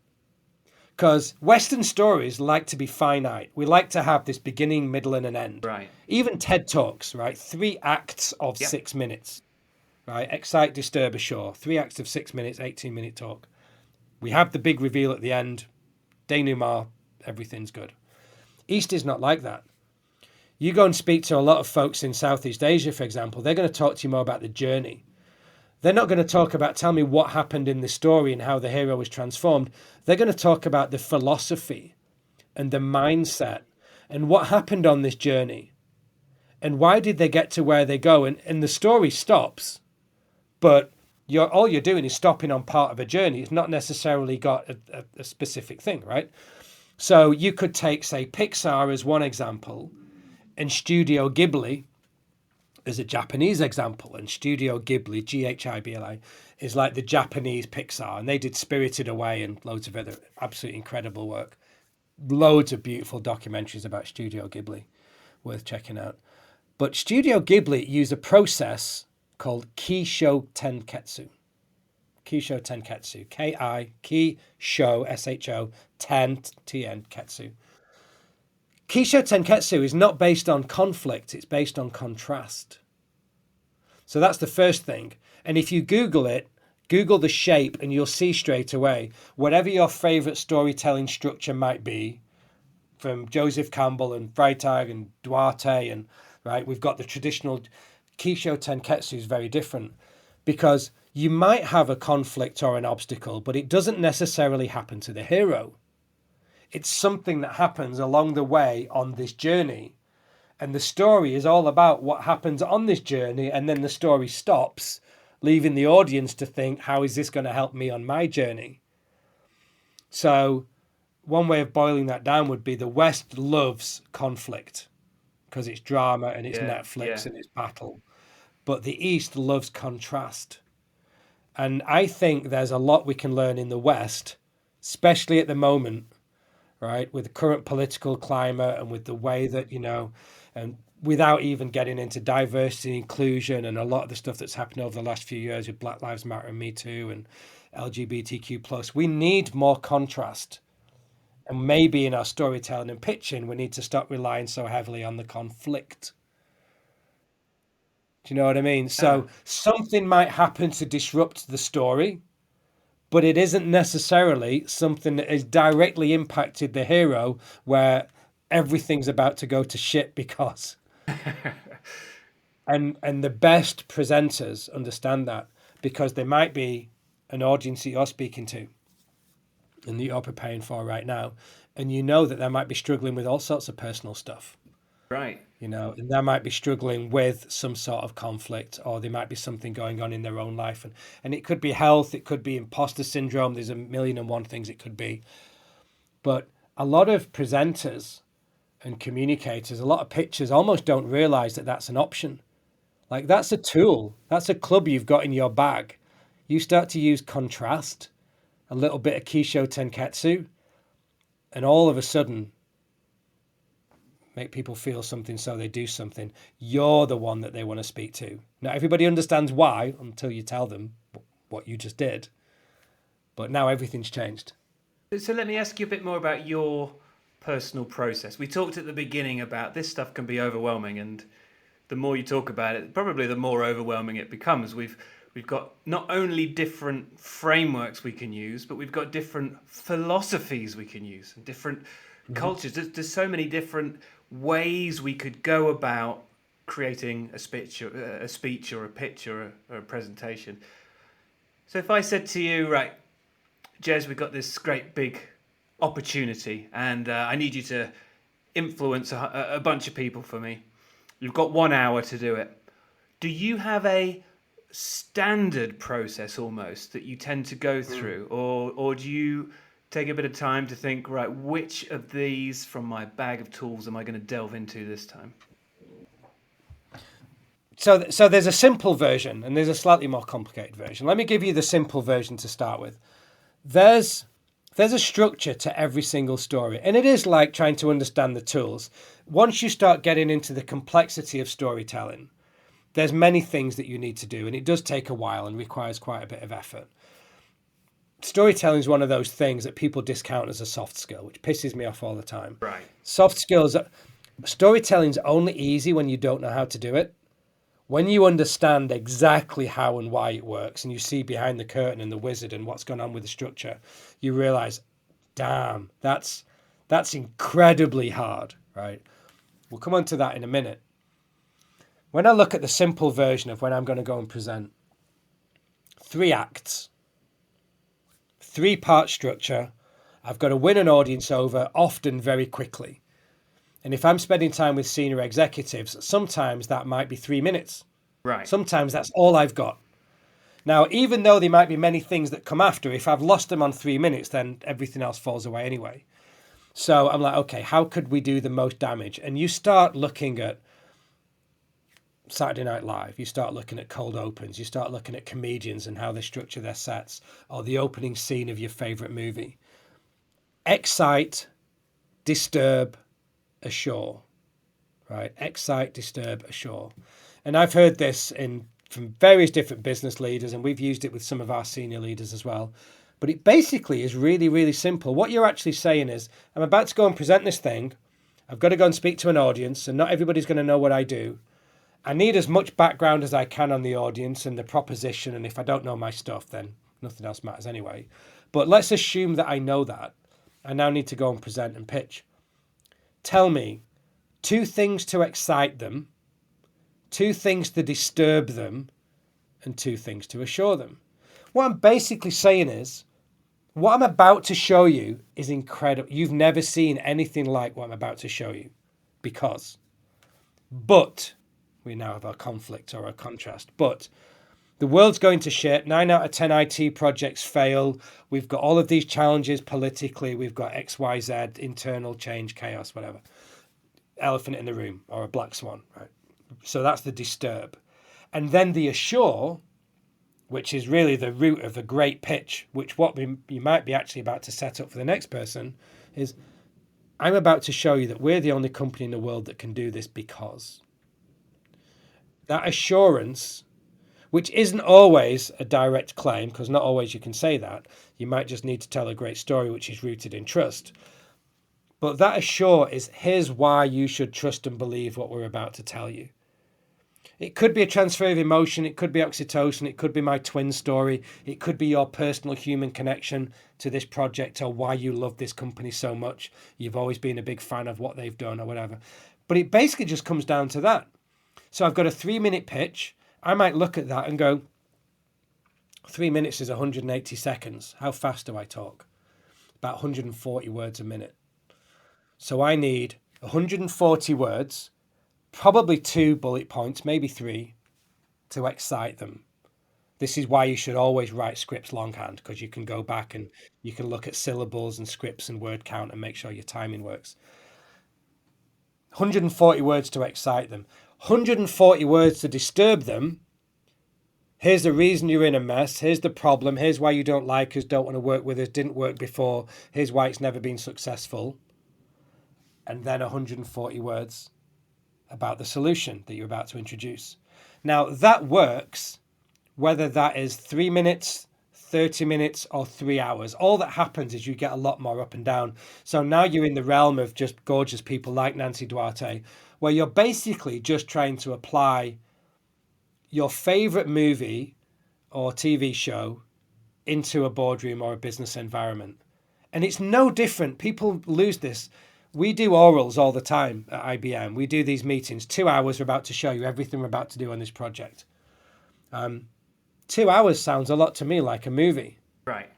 Because Western stories like to be finite. We like to have this beginning, middle, and an end. Right. Even TED Talks, right? 3 acts of 6 minutes. Right? Excite, disturb, assure. 3 acts of 6 minutes, 18-minute talk. We have the big reveal at the end. Denouement, everything's good. East is not like that. You go and speak to a lot of folks in Southeast Asia, for example, they're going to talk to you more about the journey. They're not going to talk about, tell me what happened in the story and how the hero was transformed. They're going to talk about the philosophy and the mindset and what happened on this journey, and why did they get to where they go, and the story stops, but all you're doing is stopping on part of a journey. It's not necessarily got a specific thing, right? So you could take, say, Pixar as one example, and Studio Ghibli as a Japanese example. And Studio Ghibli, Ghibli, is like the Japanese Pixar. And they did Spirited Away and loads of other absolutely incredible work. Loads of beautiful documentaries about Studio Ghibli, worth checking out. But Studio Ghibli used a process called Kisho Tenketsu. Kisho Tenketsu. K-I, Kisho, S-H-O, Ten, T-N, Ketsu. Kisho Tenketsu is not based on conflict, it's based on contrast. So that's the first thing. And if you Google it, Google the shape, and you'll see straight away, whatever your favorite storytelling structure might be, from Joseph Campbell and Freytag and Duarte, and right, we've got the traditional Kisho Tenketsu is very different, because you might have a conflict or an obstacle, but it doesn't necessarily happen to the hero. It's something that happens along the way on this journey. And the story is all about what happens on this journey, and then the story stops, leaving the audience to think, how is this going to help me on my journey? So one way of boiling that down would be the West loves conflict because it's drama and it's Netflix and it's battle. But the East loves contrast. And I think there's a lot we can learn in the West, especially at the moment, right, with the current political climate and with the way that, and without even getting into diversity and inclusion and a lot of the stuff that's happened over the last few years with Black Lives Matter and Me Too and LGBTQ+, we need more contrast. And maybe in our storytelling and pitching, we need to stop relying so heavily on the conflict. Do you know what I mean? So something might happen to disrupt the story, but it isn't necessarily something that has directly impacted the hero where everything's about to go to shit because. and the best presenters understand that, because there might be an audience that you're speaking to and that you're preparing for right now, and you know that they might be struggling with all sorts of personal stuff. Right. And they might be struggling with some sort of conflict, or there might be something going on in their own life. And it could be health, it could be imposter syndrome, there's 1,000,001 things it could be. But a lot of presenters and communicators, a lot of pitchers almost don't realize that that's an option. Like, that's a tool, that's a club you've got in your bag. You start to use contrast, a little bit of Kisho Tenketsu, and all of a sudden, make people feel something so they do something. You're the one that they want to speak to. Not everybody understands why until you tell them what you just did. But now everything's changed. So let me ask you a bit more about your personal process. We talked at the beginning about this stuff can be overwhelming, and the more you talk about it, probably the more overwhelming it becomes. We've got not only different frameworks we can use, but we've got different philosophies we can use, and different cultures. There's so many different ways we could go about creating a speech or a pitch or a presentation. So if I said to you, right, Jez, we've got this great big opportunity, and I need you to influence a bunch of people for me. You've got 1 hour to do it. Do you have a standard process almost that you tend to go through, or do you take a bit of time to think, right, which of these from my bag of tools am I going to delve into this time? So there's a simple version and there's a slightly more complicated version. Let me give you the simple version to start with. There's a structure to every single story, and it is like trying to understand the tools. Once you start getting into the complexity of storytelling, there's many things that you need to do, and it does take a while and requires quite a bit of effort. Storytelling is one of those things that people discount as a soft skill, which pisses me off all the time. Right. Soft skills, storytelling's only easy when you don't know how to do it. When you understand exactly how and why it works, and you see behind the curtain and the wizard and what's going on with the structure, you realize, damn, that's incredibly hard, right? We'll come on to that in a minute. When I look at the simple version of when I'm going to go and present, 3 acts, 3-part structure. I've got to win an audience over, often very quickly. And if I'm spending time with senior executives, sometimes that might be 3 minutes. Right. Sometimes that's all I've got. Now, even though there might be many things that come after, if I've lost them on 3 minutes, then everything else falls away anyway. So I'm like, okay, how could we do the most damage? And you start looking at Saturday Night Live, you start looking at cold opens, you start looking at comedians and how they structure their sets, or the opening scene of your favorite movie. Excite, disturb, assure. Right? Excite, disturb, assure. And I've heard this from various different business leaders, and we've used it with some of our senior leaders as well. But it basically is really, really simple. What you're actually saying is, I'm about to go and present this thing. I've got to go and speak to an audience, and not everybody's going to know what I do. I need as much background as I can on the audience and the proposition, and if I don't know my stuff, then nothing else matters anyway. But let's assume that I know that. I now need to go and present and pitch. Tell me 2 things to excite them, 2 things to disturb them, and 2 things to assure them. What I'm basically saying is, what I'm about to show you is incredible. You've never seen anything like what I'm about to show you. But, we now have a conflict or a contrast, but the world's going to shit. 9 out of 10 IT projects fail. We've got all of these challenges politically. We've got XYZ, internal change, chaos, whatever. Elephant in the room, or a black swan, right? So that's the disturb. And then the assure, which is really the root of a great pitch, which you might be actually about to set up for the next person, is I'm about to show you that we're the only company in the world that can do this because. That assurance, which isn't always a direct claim, because not always you can say that. You might just need to tell a great story which is rooted in trust. But that assure is, here's why you should trust and believe what we're about to tell you. It could be a transfer of emotion. It could be oxytocin. It could be my twin story. It could be your personal human connection to this project, or why you love this company so much. You've always been a big fan of what they've done or whatever. But it basically just comes down to that. So I've got a 3-minute pitch. I might look at that and go, 3 minutes is 180 seconds. How fast do I talk? About 140 words a minute. So I need 140 words, probably 2 bullet points, maybe 3, to excite them. This is why you should always write scripts longhand, because you can go back and you can look at syllables and scripts and word count and make sure your timing works. 140 words to excite them. 140 words to disturb them. Here's the reason you're in a mess. Here's the problem. Here's why you don't like us, don't want to work with us, didn't work before. Here's why it's never been successful. And then 140 words about the solution that you're about to introduce. Now, that works whether that is 3 minutes, 30 minutes, or 3 hours. All that happens is you get a lot more up and down. So now you're in the realm of just gorgeous people like Nancy Duarte, where you're basically just trying to apply your favorite movie or TV show into a boardroom or a business environment. And it's no different. People lose this. We do orals all the time at IBM. We do these meetings, 2 hours. We're about to show you everything we're about to do on this project. 2 hours sounds a lot to me like a movie. Right.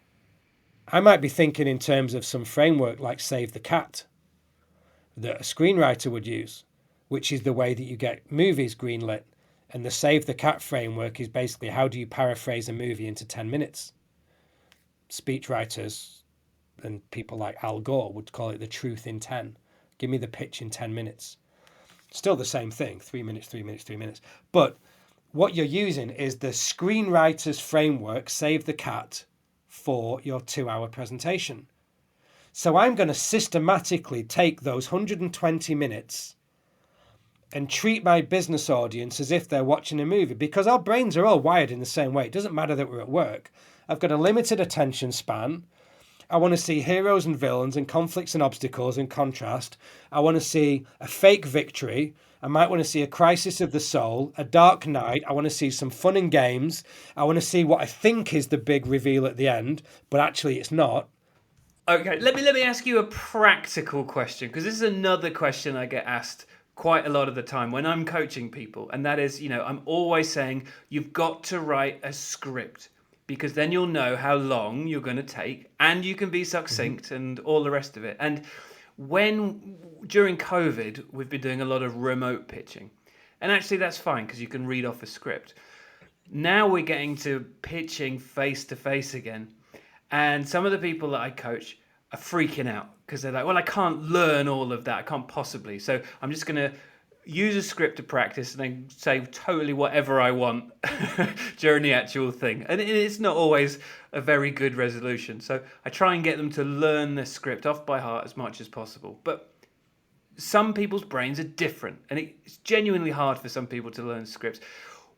I might be thinking in terms of some framework like Save the Cat that a screenwriter would use, which is the way that you get movies greenlit. And the Save the Cat framework is basically, how do you paraphrase a movie into 10 minutes? Speechwriters and people like Al Gore would call it the truth in 10. Give me the pitch in 10 minutes. Still the same thing, 3 minutes, 3 minutes, 3 minutes. But what you're using is the screenwriter's framework, Save the Cat, for your 2-hour presentation. So I'm going to systematically take those 120 minutes and treat my business audience as if they're watching a movie, because our brains are all wired in the same way. It doesn't matter that we're at work. I've got a limited attention span. I want to see heroes and villains and conflicts and obstacles and contrast. I want to see a fake victory. I might want to see a crisis of the soul, a dark night. I want to see some fun and games. I want to see what I think is the big reveal at the end, but actually it's not. Okay, let me ask you a practical question, because this is another question I get asked quite a lot of the time when I'm coaching people. And that is, I'm always saying, you've got to write a script, because then you'll know how long you're going to take and you can be succinct and all the rest of it. And During COVID, we've been doing a lot of remote pitching. And actually that's fine because you can read off a script. Now we're getting to pitching face to face again. And some of the people that I coach are freaking out because they're like, well, I can't learn all of that. I can't possibly. So I'm just going to use a script to practice and then say totally whatever I want during the actual thing. And it's not always a very good resolution. So I try and get them to learn the script off by heart as much as possible. But some people's brains are different, and it's genuinely hard for some people to learn scripts.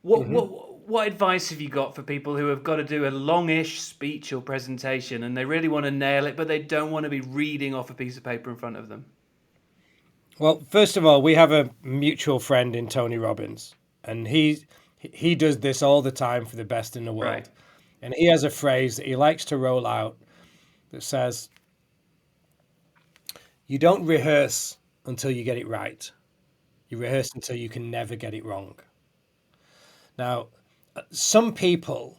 What advice have you got for people who have got to do a longish speech or presentation and they really want to nail it, but they don't want to be reading off a piece of paper in front of them? Well, first of all, we have a mutual friend in Tony Robbins, and he does this all the time for the best in the world. Right. And he has a phrase that he likes to roll out that says, you don't rehearse until you get it right. You rehearse until you can never get it wrong. Now, some people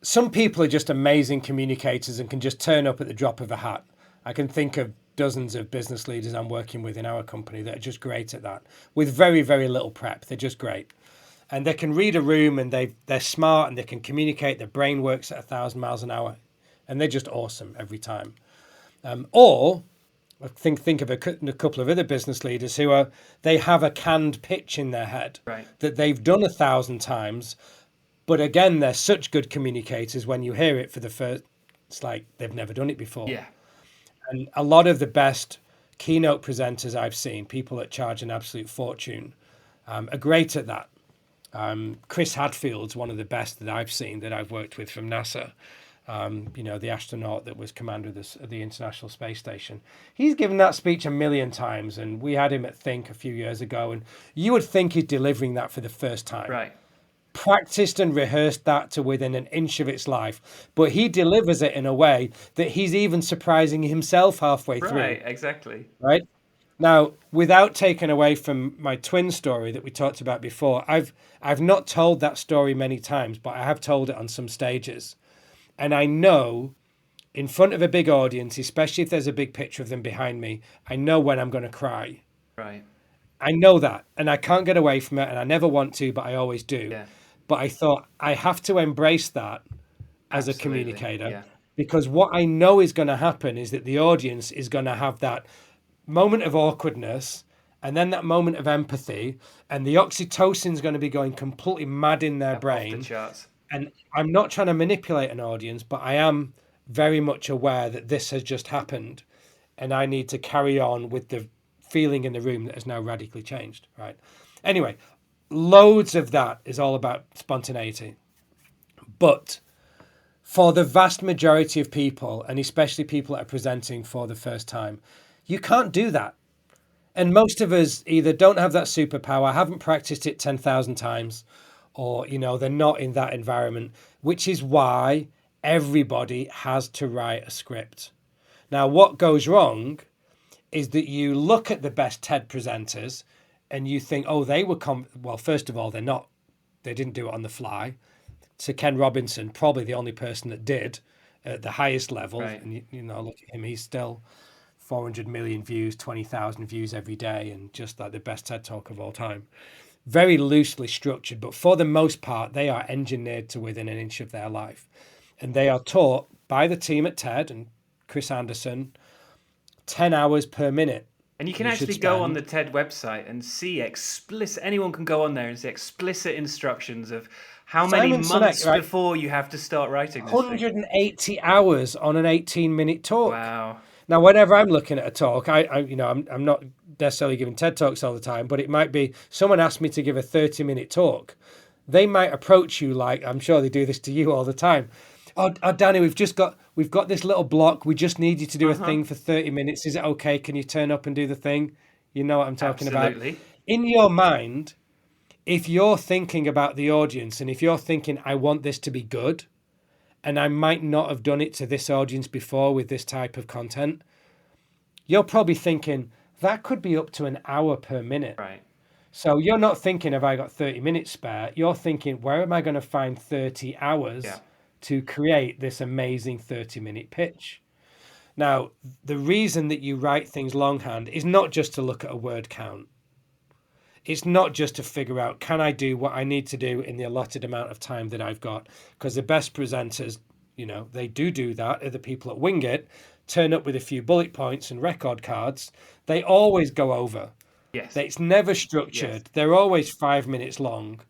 are just amazing communicators and can just turn up at the drop of a hat. I can think of dozens of business leaders I'm working with in our company that are just great at that with very, very little prep. They're just great. And they can read a room and they're smart and they can communicate. Their brain works at 1,000 miles an hour and they're just awesome every time. Or I think of a couple of other business leaders they have a canned pitch in their head that they've done 1,000 times. But again, they're such good communicators when you hear it for the first, it's like they've never done it before. Yeah. And a lot of the best keynote presenters I've seen, people that charge an absolute fortune, are great at that. Chris Hadfield's one of the best that I've seen that I've worked with from NASA. The astronaut that was commander of the International Space Station. He's given that speech 1 million times, and we had him at Think a few years ago, and you would think he's delivering that for the first time. Right. Practiced and rehearsed that to within an inch of its life, but he delivers it in a way that he's even surprising himself halfway through. Right, exactly. Right? Now, without taking away from my twin story that we talked about before, I've not told that story many times, but I have told it on some stages. And I know in front of a big audience, especially if there's a big picture of them behind me, I know when I'm going to cry. Right. I know that, and I can't get away from it, and I never want to, but I always do. Yeah. But I thought I have to embrace that as a communicator, because what I know is going to happen is that the audience is going to have that moment of awkwardness and then that moment of empathy, and the oxytocin is going to be going completely mad in their brain. Off the charts. And I'm not trying to manipulate an audience, but I am very much aware that this has just happened and I need to carry on with the feeling in the room that has now radically changed, right? Anyway, loads of that is all about spontaneity. But for the vast majority of people, and especially people that are presenting for the first time, you can't do that. And most of us either don't have that superpower, haven't practiced it 10,000 times, or, they're not in that environment, which is why everybody has to write a script. Now, what goes wrong is that you look at the best TED presenters and you think, oh, they were, well, first of all, they didn't do it on the fly. So Ken Robinson, probably the only person that did at the highest level. Right. And, look at him, he's still 400 million views, 20,000 views every day, and just like the best TED Talk of all time. Very loosely structured, but for the most part, they are engineered to within an inch of their life. And they are taught by the team at TED and Chris Anderson, 10 hours per minute. And you can actually go on the TED website and see anyone can go on there and see explicit instructions of how many months before you have to start writing this 180 hours on an 18-minute talk. Wow. Now, whenever I'm looking at a talk, I'm not necessarily giving TED Talks all the time, but it might be someone asked me to give a 30-minute talk. They might approach you like, I'm sure they do this to you all the time. Oh, Danny, we've got this little block. We just need you to do a thing for 30 minutes. Is it okay? Can you turn up and do the thing? You know what I'm talking about. In your mind, if you're thinking about the audience and if you're thinking, I want this to be good, and I might not have done it to this audience before with this type of content, you're probably thinking, that could be up to an hour per minute. Right. So you're not thinking, have I got 30 minutes spare? You're thinking, where am I going to find 30 hours to create this amazing 30-minute pitch? Now, the reason that you write things longhand is not just to look at a word count. It's not just to figure out, can I do what I need to do in the allotted amount of time that I've got? Because the best presenters, they do that, are the people that wing it, turn up with a few bullet points and record cards. They always go over. Yes. It's never structured. Yes. They're always 5 minutes long.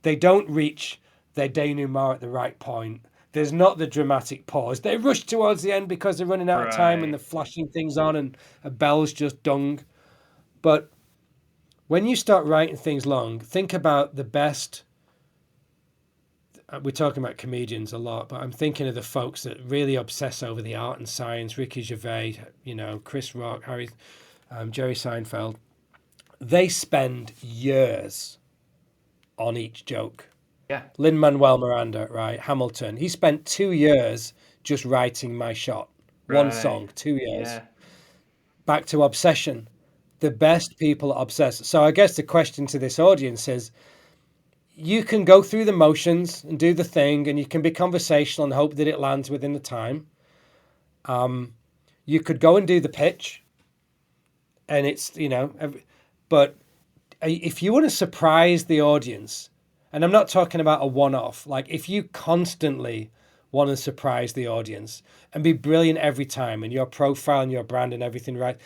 They don't reach their denouement at the right point. There's not the dramatic pause. They rush towards the end because they're running out of time and they're flashing things on and a bell's just dung. But when you start writing things long, think about the best. We're talking about comedians a lot, but I'm thinking of the folks that really obsess over the art and science. Ricky Gervais, Chris Rock, Jerry Seinfeld. They spend years on each joke. Yeah. Lin-Manuel Miranda, right? Hamilton. He spent 2 years just writing My Shot. One song, 2 years. Yeah. Back to Obsession. The best people are obsessed. So I guess the question to this audience is, you can go through the motions and do the thing, and you can be conversational and hope that it lands within the time. You could go and do the pitch, and it's, but if you want to surprise the audience, and I'm not talking about a one-off, like if you constantly want to surprise the audience and be brilliant every time, and your profile and your brand and everything right,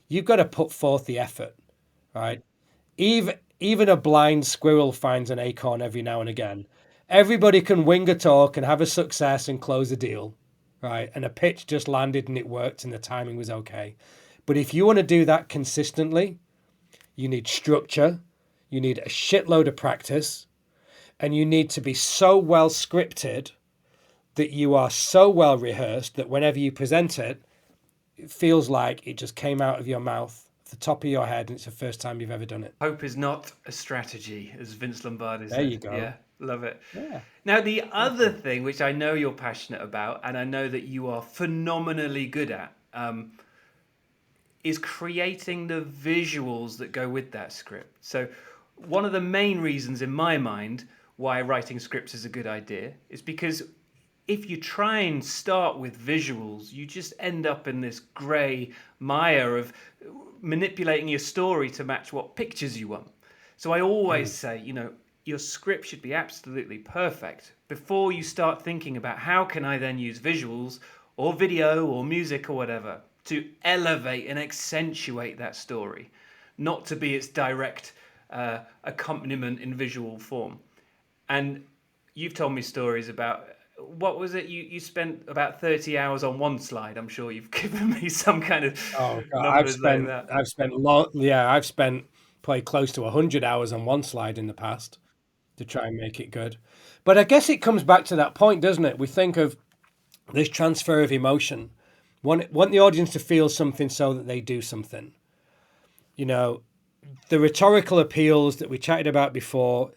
you've got to put forth the effort, right? Even a blind squirrel finds an acorn every now and again. Everybody can wing a talk and have a success and close a deal, right? And a pitch just landed and it worked and the timing was okay. But if you want to do that consistently, you need structure, you need a shitload of practice, and you need to be so well scripted that you are so well rehearsed that whenever you present it, it feels like it just came out of your mouth, the top of your head, and it's the first time you've ever done it. Hope is not a strategy, as Vince Lombardi said. There you go. Yeah, love it. Yeah. Now, the other thing, which I know you're passionate about, and I know that you are phenomenally good at, is creating the visuals that go with that script. So one of the main reasons in my mind why writing scripts is a good idea is because if you try and start with visuals, you just end up in this grey mire of manipulating your story to match what pictures you want. So I always say, your script should be absolutely perfect before you start thinking about how can I then use visuals or video or music or whatever to elevate and accentuate that story, not to be its direct accompaniment in visual form. And you've told me stories about, what was it? You spent about 30 hours on one slide. I'm sure you've given me some kind of numbers like that. I've spent probably close to 100 hours on one slide in the past to try and make it good. But I guess it comes back to that point, doesn't it? We think of this transfer of emotion. Want the audience to feel something so that they do something. The rhetorical appeals that we chatted about before,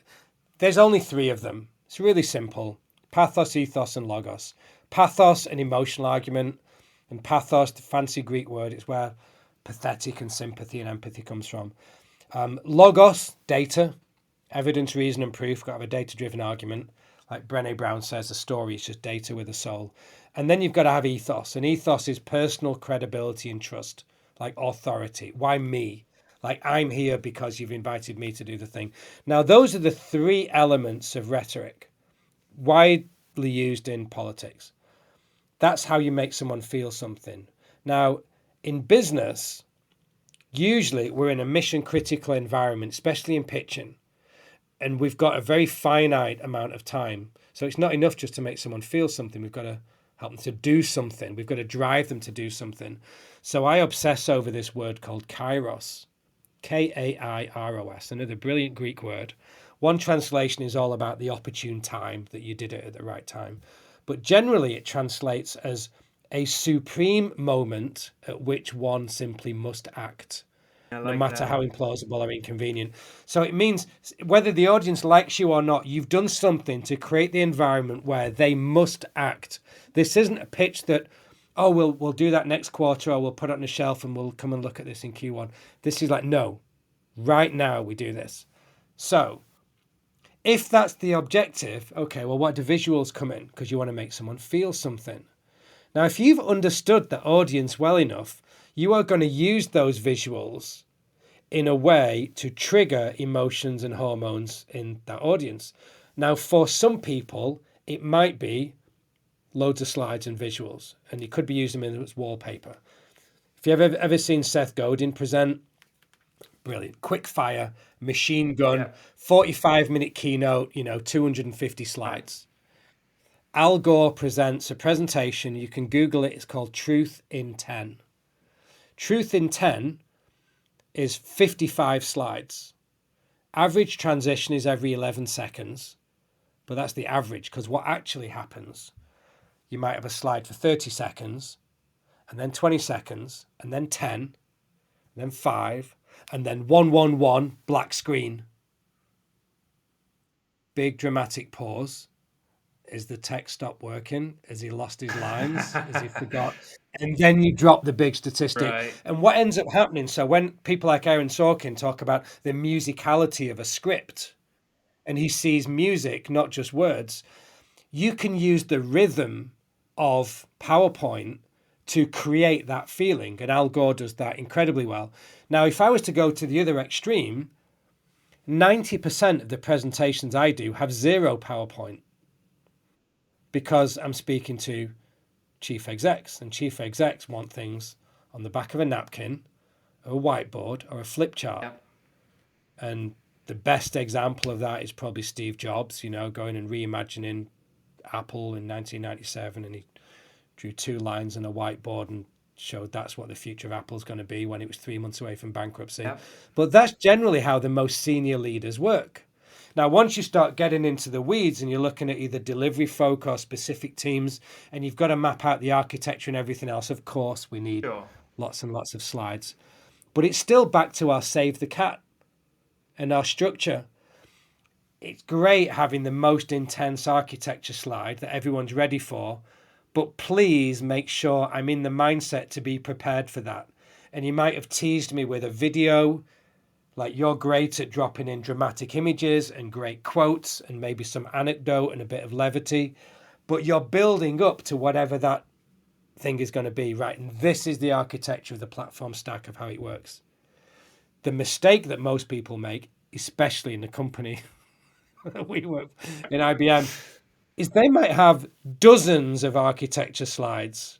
there's only 3 of them. It's really simple. Pathos, ethos, and logos. Pathos, an emotional argument, and pathos, the fancy Greek word, is where pathetic and sympathy and empathy comes from. Logos, data, evidence, reason, and proof. Got to have a data-driven argument. Like Brené Brown says, a story is just data with a soul. And then you've got to have ethos. And ethos is personal credibility and trust, like authority. Why me? Like, I'm here because you've invited me to do the thing. Now, those are the 3 elements of rhetoric, widely used in politics. That's how you make someone feel something. Now, in business, usually we're in a mission-critical environment, especially in pitching, and we've got a very finite amount of time. So it's not enough just to make someone feel something. We've got to help them to do something. We've got to drive them to do something. So I obsess over this word called kairos. Kairos, another brilliant Greek word. One translation is all about the opportune time, that you did it at the right time. But generally it translates as a supreme moment at which one simply must act, no matter how implausible or inconvenient. So it means whether the audience likes you or not, you've done something to create the environment where they must act. This isn't a pitch that, oh, we'll do that next quarter, or we'll put it on the shelf and we'll come and look at this in Q1. This is like, no, right now we do this. So if that's the objective, okay, well, what do visuals come in? Because you want to make someone feel something. Now, if you've understood the audience well enough, you are going to use those visuals in a way to trigger emotions and hormones in that audience. Now, for some people, it might be loads of slides and visuals, and you could be using them as wallpaper. If you've ever seen Seth Godin present, brilliant, quick fire, machine gun, 45-minute keynote, 250 slides. Al Gore presents a presentation. You can Google it. It's called Truth in 10. Truth in 10 is 55 slides. Average transition is every 11 seconds, but that's the average, because what actually happens, you might have a slide for 30 seconds, and then 20 seconds, and then 10, and then 5, and then 111, black screen. Big dramatic pause. Is the text stopped working? Has he lost his lines? Has he forgot? And then you drop the big statistic. Right. And what ends up happening, so when people like Aaron Sorkin talk about the musicality of a script, and he sees music, not just words, you can use the rhythm of PowerPoint to create that feeling. And Al Gore does that incredibly well. Now, if I was to go to the other extreme, 90% of the presentations I do have zero PowerPoint, because I'm speaking to chief execs, and chief execs want things on the back of a napkin, or a whiteboard, or a flip chart. Yep. And the best example of that is probably Steve Jobs, going and reimagining Apple in 1997, and he drew 2 lines on a whiteboard and showed that's what the future of Apple's going to be when it was 3 months away from bankruptcy. Yep. But that's generally how the most senior leaders work. Now, once you start getting into the weeds and you're looking at either delivery folk or specific teams, and you've got to map out the architecture and everything else, of course, we need lots and lots of slides. But it's still back to our save the cat and our structure. It's great having the most intense architecture slide that everyone's ready for, but please make sure I'm in the mindset to be prepared for that. And you might have teased me with a video. Like, you're great at dropping in dramatic images and great quotes and maybe some anecdote and a bit of levity, but you're building up to whatever that thing is going to be, right? And this is the architecture of the platform stack of how it works. The mistake that most people make, especially in the company that we work in IBM, is they might have dozens of architecture slides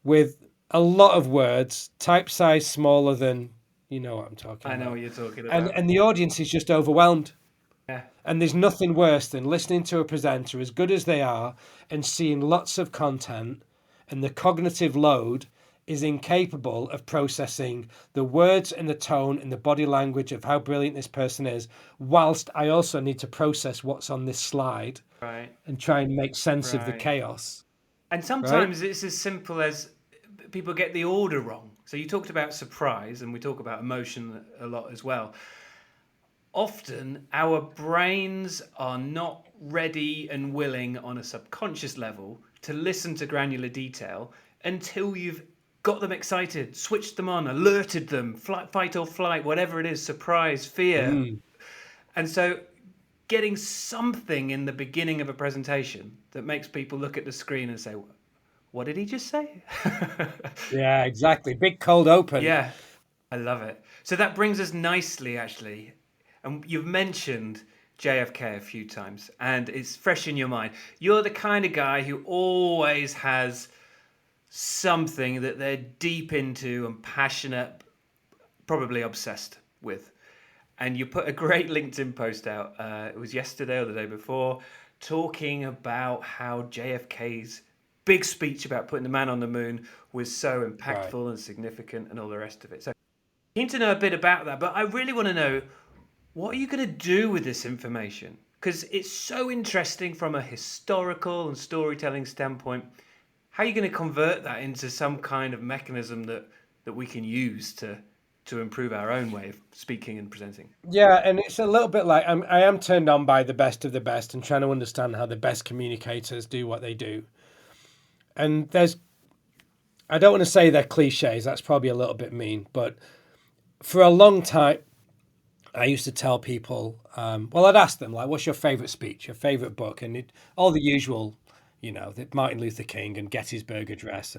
with a lot of words, type size smaller than, you know what I'm talking about. I know what you're talking about. And the audience is just overwhelmed. Yeah. And there's nothing worse than listening to a presenter, as good as they are, and seeing lots of content, and the cognitive load is incapable of processing the words and the tone and the body language of how brilliant this person is, whilst I also need to process what's on this slide, Right. and try and make sense of the Right. chaos. And sometimes it's as simple as people get the order wrong. So you talked about surprise, and we talk about emotion a lot as well. Often our brains are not ready and willing on a subconscious level to listen to granular detail until you've got them excited, switched them on, alerted them, fight or flight, whatever it is, surprise, fear. And so getting something in the beginning of a presentation that makes people look at the screen and say, what did he just say? Yeah, exactly. Big cold open. Yeah, I love it. So that brings us nicely, actually. And you've mentioned JFK a few times, and it's fresh in your mind. You're the kind of guy who always has something that they're deep into and passionate, probably obsessed with. And you put a great LinkedIn post out, it was yesterday or the day before, talking about how JFK's big speech about putting the man on the moon was so impactful and significant and all the rest of it. So keen to know a bit about that, but I really want to know, what are you going to do with this information? Because it's so interesting from a historical and storytelling standpoint. How are you going to convert that into some kind of mechanism that we can use to improve our own way of speaking and presenting? Yeah, and it's a little bit like I am turned on by the best of the best and trying to understand how the best communicators do what they do. And I don't want to say they're cliches, that's probably a little bit mean, but for a long time, I used to tell people, I'd ask them, like, what's your favorite speech, your favorite book? And all the usual the Martin Luther King and Gettysburg Address.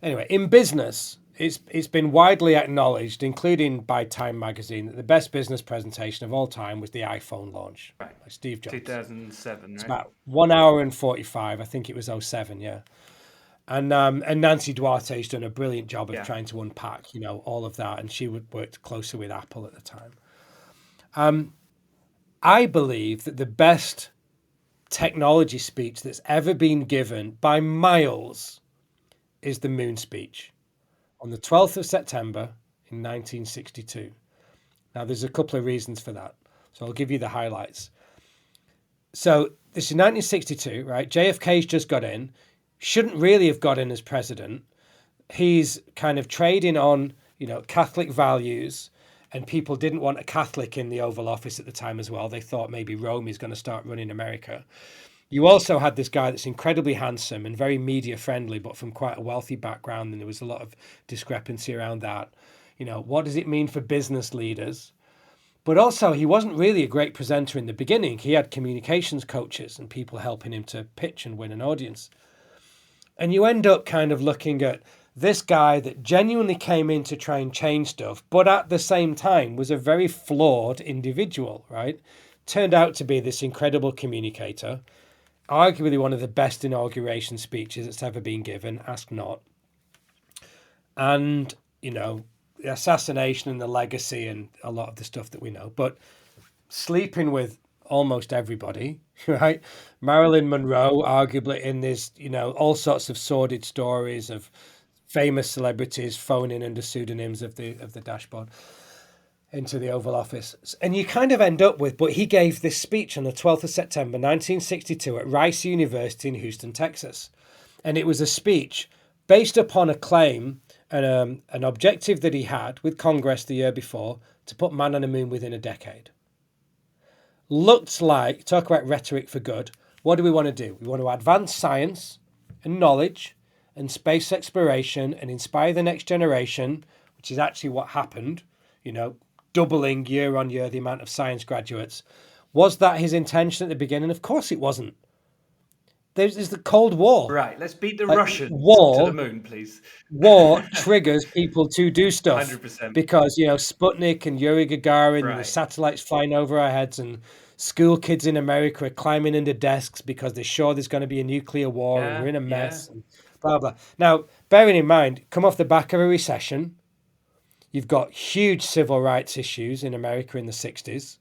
Anyway, in business, it's been widely acknowledged, including by Time magazine, that the best business presentation of all time was the iPhone launch by Steve Jobs. 2007, It's right? about 1 hour and 45. I think it was '07, yeah. And Nancy Duarte's done a brilliant job of trying to unpack, all of that. And she worked closer with Apple at the time. I believe that the best technology speech that's ever been given by miles is the moon speech on the 12th of September in 1962. Now, there's a couple of reasons for that. So I'll give you the highlights. So this is 1962, right? JFK's just got in. Shouldn't really have got in as president. He's kind of trading on, Catholic values, and people didn't want a Catholic in the Oval Office at the time as well. They thought maybe Rome is going to start running America. You also had this guy that's incredibly handsome and very media friendly, but from quite a wealthy background, and there was a lot of discrepancy around that. What does it mean for business leaders? But also, he wasn't really a great presenter in the beginning. He had communications coaches and people helping him to pitch and win an audience. And you end up kind of looking at this guy that genuinely came in to try and change stuff, but at the same time was a very flawed individual, right? Turned out to be this incredible communicator, arguably one of the best inauguration speeches that's ever been given, ask not. And, the assassination and the legacy and a lot of the stuff that we know, but sleeping with almost everybody, right? Marilyn Monroe, arguably in this, all sorts of sordid stories of famous celebrities phoning under pseudonyms of the dashboard into the Oval Office. And you kind of end up with, but he gave this speech on the 12th of September, 1962 at Rice University in Houston, Texas. And it was a speech based upon a claim and an objective that he had with Congress the year before to put man on the moon within a decade. Looked like, talk about rhetoric for good, what do we want to do? We want to advance science and knowledge and space exploration and inspire the next generation, which is actually what happened, doubling year on year the amount of science graduates. Was that his intention at the beginning? Of course it wasn't. There's the Cold War. Right, let's beat the Russians to the moon, please. War triggers people to do stuff. 100%. Because, Sputnik and Yuri Gagarin and the satellites flying over our heads and school kids in America are climbing into desks because they're sure there's going to be a nuclear war and we're in a mess and blah, blah. Now, bearing in mind, come off the back of a recession, you've got huge civil rights issues in America in the 60s.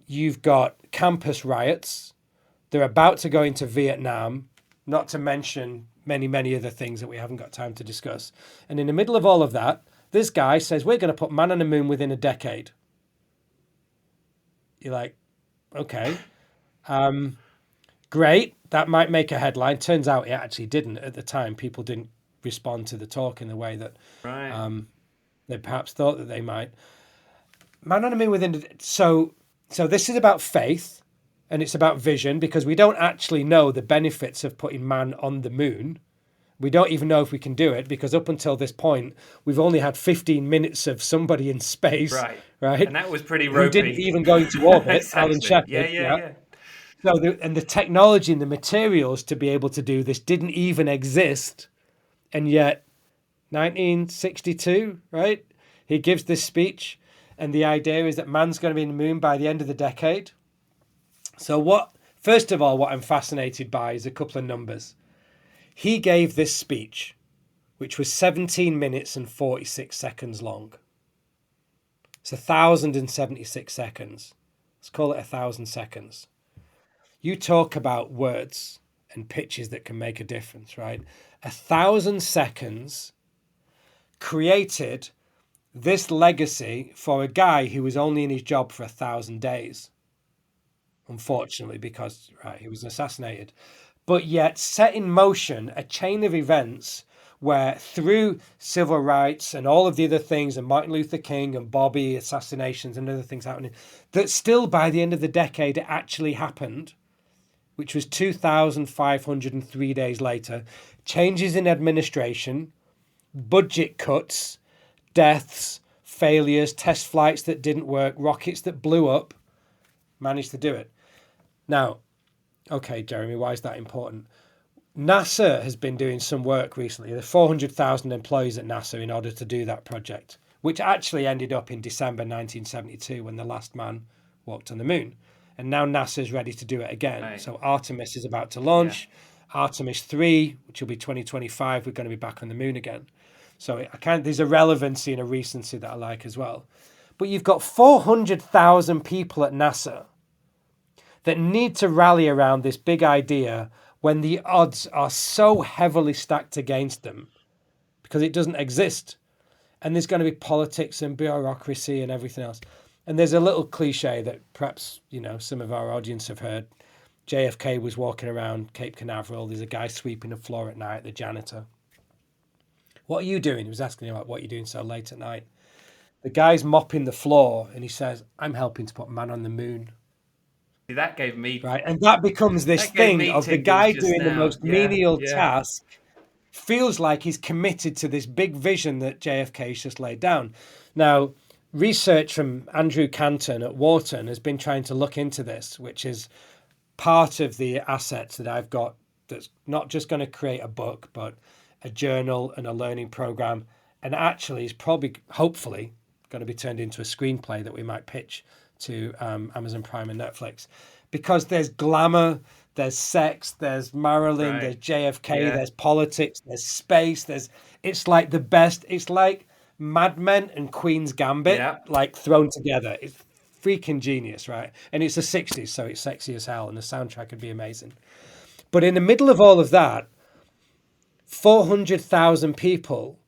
You've got campus riots. They're about to go into Vietnam, not to mention many, many other things that we haven't got time to discuss. And in the middle of all of that, this guy says, we're going to put man on the moon within a decade. You're like, okay, great. That might make a headline. Turns out it actually didn't at the time. People didn't respond to the talk in the way that they perhaps thought that they might. Man on the moon within... So this is about faith. And it's about vision, because we don't actually know the benefits of putting man on the moon. We don't even know if we can do it, because up until this point, we've only had 15 minutes of somebody in space. Right? And that was pretty ropey. Who didn't even go into orbit, Exactly. Alan Shepard. Yeah. So the technology and the materials to be able to do this didn't even exist. And yet, 1962, right? He gives this speech, and the idea is that man's going to be in the moon by the end of the decade. So first of all, what I'm fascinated by is a couple of numbers. He gave this speech, which was 17 minutes and 46 seconds long. It's 1,076 seconds. Let's call it 1,000 seconds. You talk about words and pitches that can make a difference, right? 1,000 seconds created this legacy for a guy who was only in his job for 1,000 days. Unfortunately, because he was assassinated, but yet set in motion a chain of events where, through civil rights and all of the other things, and Martin Luther King and Bobby assassinations and other things happening, that still by the end of the decade it actually happened, which was 2,503 days later, changes in administration, budget cuts, deaths, failures, test flights that didn't work, rockets that blew up, managed to do it. Now, Okay, Jeremy, why is that important? NASA has been doing some work recently. There are 400,000 employees at NASA in order to do that project, which actually ended up in December 1972 when the last man walked on the moon. And now NASA is ready to do it again. Right. So Artemis is about to launch. Artemis 3, which will be 2025, we're going to be back on the moon again. So there's a relevancy and a recency that I like as well. But you've got 400,000 people at NASA that need to rally around this big idea when the odds are so heavily stacked against them because it doesn't exist. And there's going to be politics and bureaucracy and everything else. And there's a little cliche that perhaps, some of our audience have heard. JFK was walking around Cape Canaveral. There's a guy sweeping the floor at night, the janitor. What are you doing? He was asking him about what you're doing so late at night. The guy's mopping the floor and he says, I'm helping to put man on the moon. That gave me... Right. And that becomes this thing of the guy doing the most menial task feels like he's committed to this big vision that JFK's just laid down. Now, research from Andrew Canton at Wharton has been trying to look into this, which is part of the assets that I've got that's not just going to create a book, but a journal and a learning program. And actually is probably, hopefully, going to be turned into a screenplay that we might pitch to Amazon Prime and Netflix. Because there's glamour, there's sex, there's Marilyn, there's JFK, there's politics, there's space, it's like the best. It's like Mad Men and Queen's Gambit, like thrown together. It's freaking genius, right? And it's the 60s, so it's sexy as hell, and the soundtrack would be amazing. But in the middle of all of that, 400,000 people,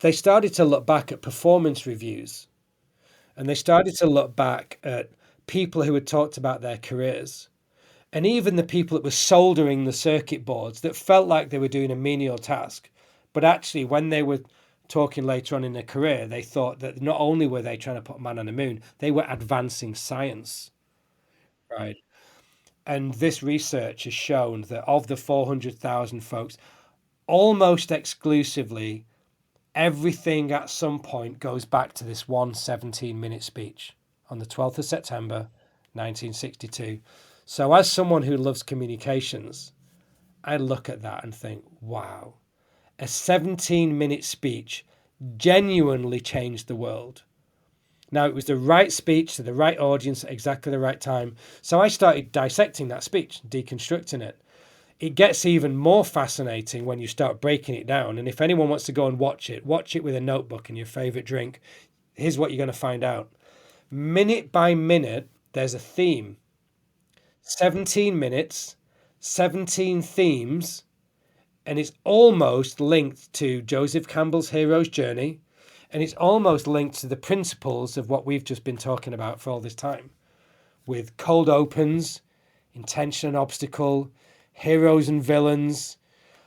they started to look back at performance reviews, and they started to look back at people who had talked about their careers, and even the people that were soldering the circuit boards that felt like they were doing a menial task. But actually, when they were talking later on in their career, they thought that not only were they trying to put man on the moon, they were advancing science, right? And this research has shown that of the 400,000 folks, almost exclusively, everything at some point goes back to this one 17-minute speech on the 12th of September, 1962. So as someone who loves communications, I look at that and think, wow, a 17-minute speech genuinely changed the world. Now, it was the right speech to the right audience at exactly the right time. So I started dissecting that speech, deconstructing it. It gets even more fascinating when you start breaking it down. And if anyone wants to go and watch it with a notebook and your favorite drink. Here's what you're going to find out. Minute by minute, there's a theme. 17 minutes, 17 themes, and it's almost linked to Joseph Campbell's hero's journey, and it's almost linked to the principles of what we've just been talking about for all this time, with cold opens, intention and obstacle, heroes and villains.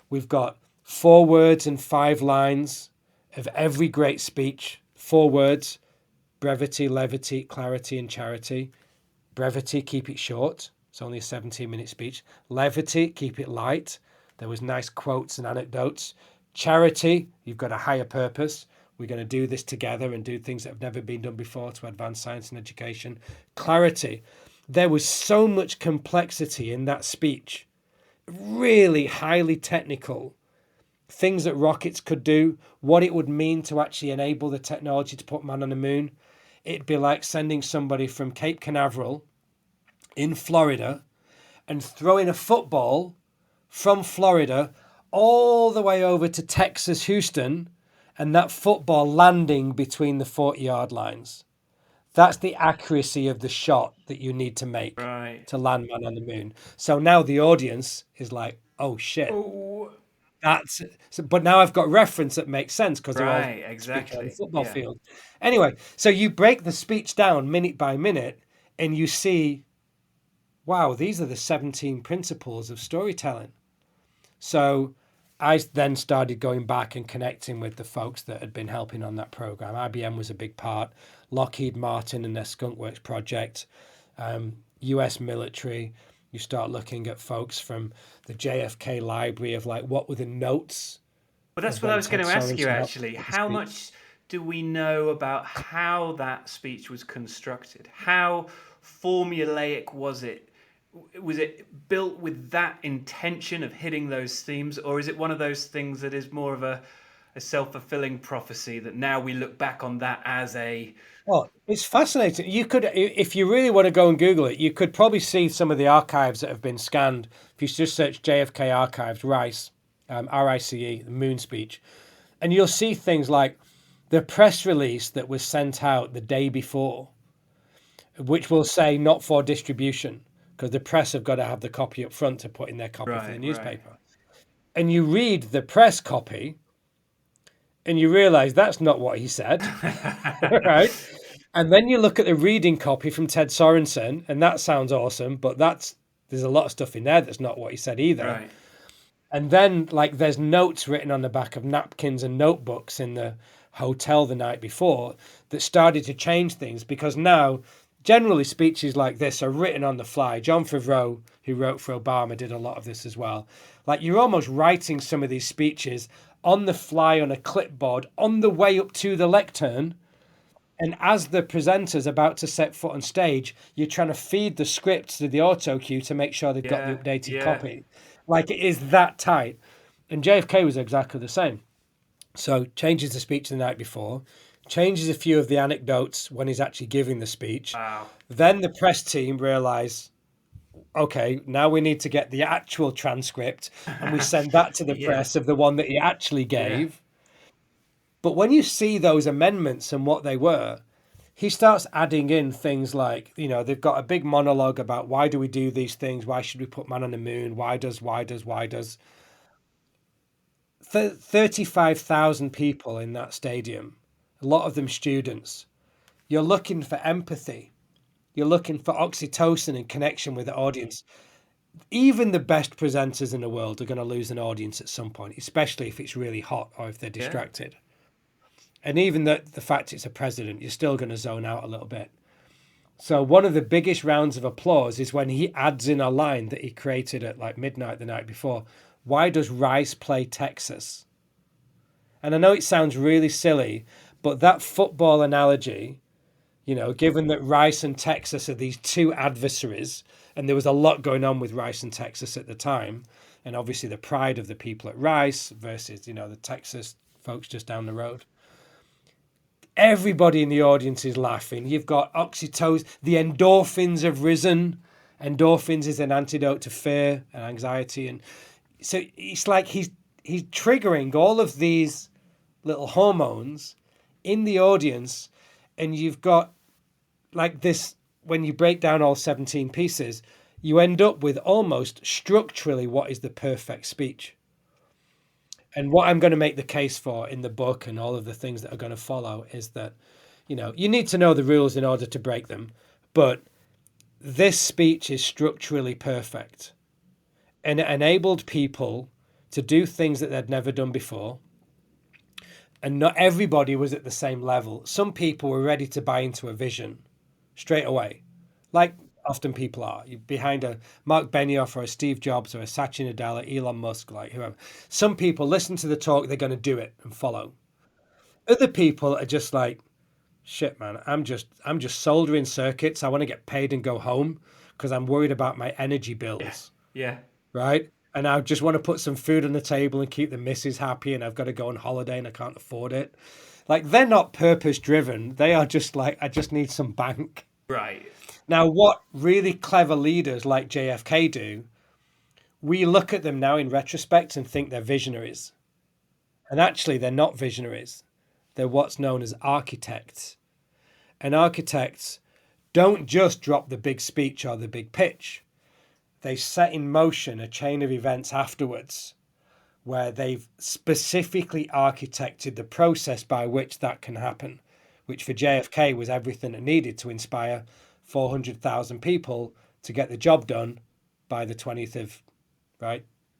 We've got 4 words and 5 lines of every great speech. 4 words: brevity, levity, clarity, and charity. Brevity, keep it short. It's only a 17-minute speech. Levity, keep it light. There was nice quotes and anecdotes. Charity, you've got a higher purpose. We're going to do this together and do things that have never been done before to advance science and education. Clarity, there was so much complexity in that speech. Really highly technical. Things that rockets could do, what it would mean to actually enable the technology to put man on the moon. It'd be like sending somebody from Cape Canaveral in Florida and throwing a football from Florida all the way over to Texas, Houston, and that football landing between the 40-yard lines. That's the accuracy of the shot that you need to make to land man on the moon. So now the audience is like, oh shit. Ooh. But now I've got reference that makes sense because they're all speaking on the football field. Anyway, so you break the speech down minute by minute and you see, wow, these are the 17 principles of storytelling. So I then started going back and connecting with the folks that had been helping on that program. IBM was a big part, Lockheed Martin and their Skunkworks project, US military. You start looking at folks from the JFK library of like, what were the notes? Well, that's what I was going to ask you, actually. How much do we know about how that speech was constructed? How formulaic was it? was it built with that intention of hitting those themes, or is it one of those things that is more of a self-fulfilling prophecy that now we look back on that as a Well, it's fascinating. You could, if you really want to go and Google it, you could probably see some of the archives that have been scanned. If you just search JFK archives, Rice, RICE, the moon speech, and you'll see things like the press release that was sent out the day before, which will say not for distribution, because the press have got to have the copy up front to put in their copy for the newspaper. And you read the press copy and you realize that's not what he said, right? And then you look at the reading copy from Ted Sorensen, and that sounds awesome, but there's a lot of stuff in there that's not what he said either. Right. And then, like, there's notes written on the back of napkins and notebooks in the hotel the night before that started to change things, because now, generally, speeches like this are written on the fly. John Favreau, who wrote for Obama, did a lot of this as well. Like, you're almost writing some of these speeches on the fly on a clipboard on the way up to the lectern. And as the presenter's about to set foot on stage, you're trying to feed the script to the auto cue to make sure they've got the updated copy. Like, it is that tight. And JFK was exactly the same. So changes the speech the night before, changes a few of the anecdotes when he's actually giving the speech. Wow. Then the press team realise, okay, now we need to get the actual transcript, and we send that to the press of the one that he actually gave. But when you see those amendments and what they were, he starts adding in things like, you know, they've got a big monologue about why do we do these things? Why should we put man on the moon? Why does? 35,000 people in that stadium, a lot of them students. You're looking for empathy. You're looking for oxytocin and connection with the audience. Even the best presenters in the world are going to lose an audience at some point, especially if it's really hot or if they're distracted. And even the fact it's a president, you're still going to zone out a little bit. So one of the biggest rounds of applause is when he adds in a line that he created at like midnight the night before. Why does Rice play Texas? And I know it sounds really silly, but that football analogy, you know, given that Rice and Texas are these two adversaries, and there was a lot going on with Rice and Texas at the time, and obviously the pride of the people at Rice versus, you know, the Texas folks just down the road. Everybody in the audience is laughing. You've got oxytocin. The endorphins have risen. Endorphins is an antidote to fear and anxiety. And so it's like he's triggering all of these little hormones in the audience. And you've got like this, when you break down all 17 pieces, you end up with almost structurally what is the perfect speech. And what I'm going to make the case for in the book and all of the things that are going to follow is that, you know, you need to know the rules in order to break them. But this speech is structurally perfect. And it enabled people to do things that they'd never done before. And not everybody was at the same level. Some people were ready to buy into a vision straight away, like often people are. You're behind a Mark Benioff or a Steve Jobs or a Satya Nadella, Elon Musk, like whoever. Some people listen to the talk, they're going to do it and follow. Other people are just like, shit, man, I'm just soldering circuits. I want to get paid and go home because I'm worried about my energy bills. Yeah. Right? And I just want to put some food on the table and keep the missus happy, and I've got to go on holiday and I can't afford it. Like, they're not purpose driven. They are just like, I just need some bank. Right. Now, what really clever leaders like JFK do, we look at them now in retrospect and think they're visionaries. And actually, they're not visionaries. They're what's known as architects. And architects don't just drop the big speech or the big pitch. They set in motion a chain of events afterwards where they've specifically architected the process by which that can happen, which for JFK was everything it needed to inspire 400,000 people to get the job done by the 20th of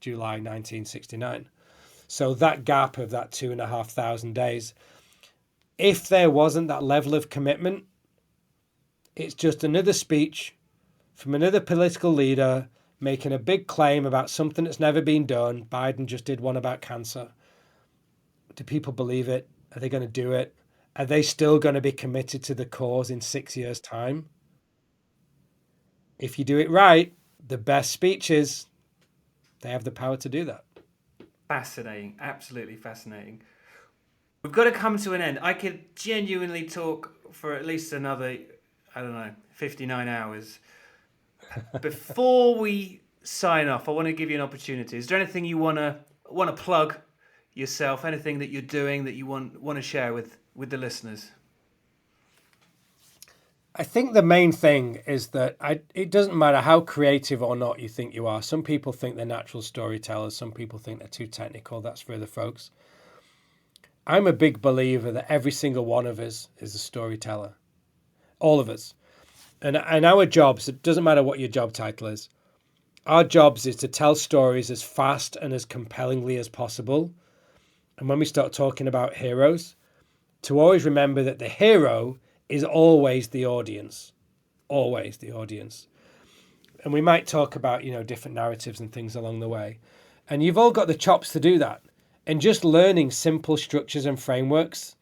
July 1969. So that gap of that 2,500 days, if there wasn't that level of commitment, it's just another speech from another political leader making a big claim about something that's never been done. Biden just did one about cancer. Do people believe it? Are they going to do it? Are they still going to be committed to the cause in 6 years' time? If you do it right, the best speeches, they have the power to do that. Fascinating. Absolutely fascinating. We've got to come to an end. I could genuinely talk for at least another, 59 hours. Before we sign off, I want to give you an opportunity. Is there anything you want to plug yourself? Anything that you're doing that you want to share with the listeners? I think the main thing is that it doesn't matter how creative or not you think you are. Some people think they're natural storytellers. Some people think they're too technical. That's for other folks. I'm a big believer that every single one of us is a storyteller. All of us. And our jobs, it doesn't matter what your job title is, our jobs is to tell stories as fast and as compellingly as possible. And when we start talking about heroes, to always remember that the hero is always the audience. Always the audience. And we might talk about, different narratives and things along the way. And you've all got the chops to do that. And just learning simple structures and frameworks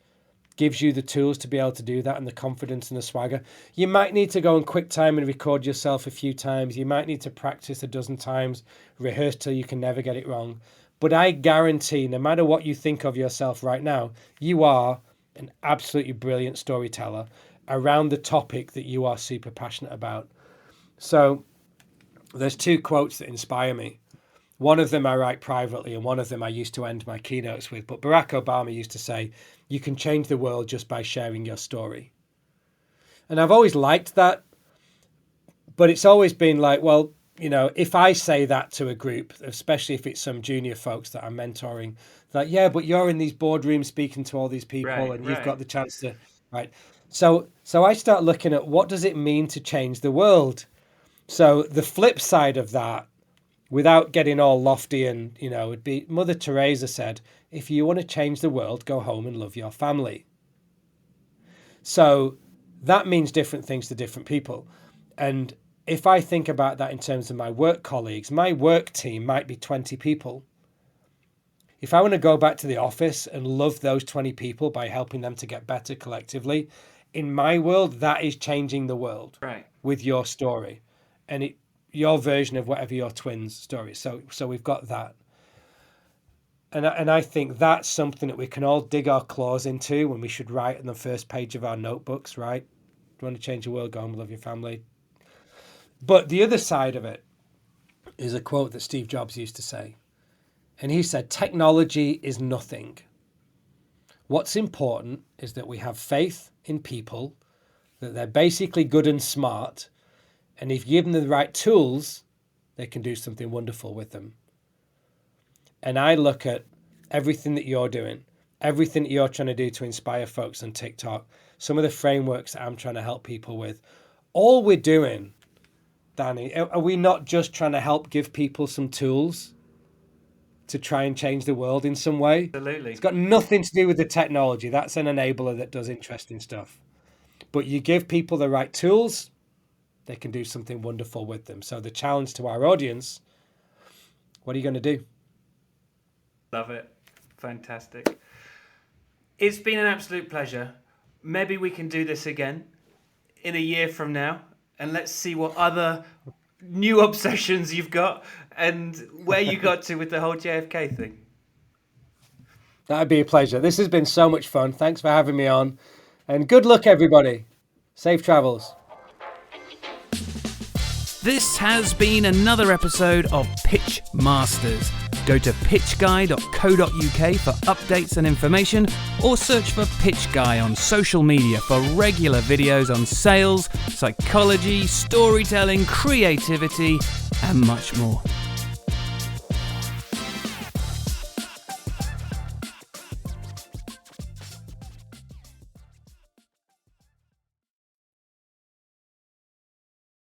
gives you the tools to be able to do that, and the confidence and the swagger. You might need to go on QuickTime and record yourself a few times. You might need to practice a dozen times, rehearse till you can never get it wrong. But I guarantee, no matter what you think of yourself right now, you are an absolutely brilliant storyteller around the topic that you are super passionate about. So there's two quotes that inspire me. One of them I write privately, and one of them I used to end my keynotes with. But Barack Obama used to say, you can change the world just by sharing your story. And I've always liked that. But it's always been like, well, if I say that to a group, especially if it's some junior folks that I'm mentoring, like, yeah, but you're in these boardrooms speaking to all these people, and you've got the chance to, right? So I start looking at what does it mean to change the world? So the flip side of that, without getting all lofty and, it'd be Mother Teresa said, if you want to change the world, go home and love your family. So that means different things to different people. And if I think about that in terms of my work colleagues, my work team might be 20 people. If I want to go back to the office and love those 20 people by helping them to get better collectively, in my world, that is changing the world with your story. And your version of whatever your twins' story is. So we've got that. And I think that's something that we can all dig our claws into when we should write on the first page of our notebooks, right? Do you want to change the world? Go home and love your family. But the other side of it is a quote that Steve Jobs used to say. And he said, technology is nothing. What's important is that we have faith in people, that they're basically good and smart, and if you give them the right tools, they can do something wonderful with them. And I look at everything that you're doing, everything that you're trying to do to inspire folks on TikTok, some of the frameworks that I'm trying to help people with. All we're doing, Danny, are we not just trying to help give people some tools to try and change the world in some way? Absolutely. It's got nothing to do with the technology. That's an enabler that does interesting stuff. But you give people the right tools, they can do something wonderful with them. So the challenge to our audience, what are you going to do? Love it. Fantastic. It's been an absolute pleasure. Maybe we can do this again in a year from now, and let's see what other new obsessions you've got and where you got to with the whole JFK thing. That'd be a pleasure. This has been so much fun. Thanks for having me on. And good luck, everybody. Safe travels. This has been another episode of Pitch Masters. Go to pitchguy.co.uk for updates and information, or search for Pitch Guy on social media for regular videos on sales, psychology, storytelling, creativity, and much more.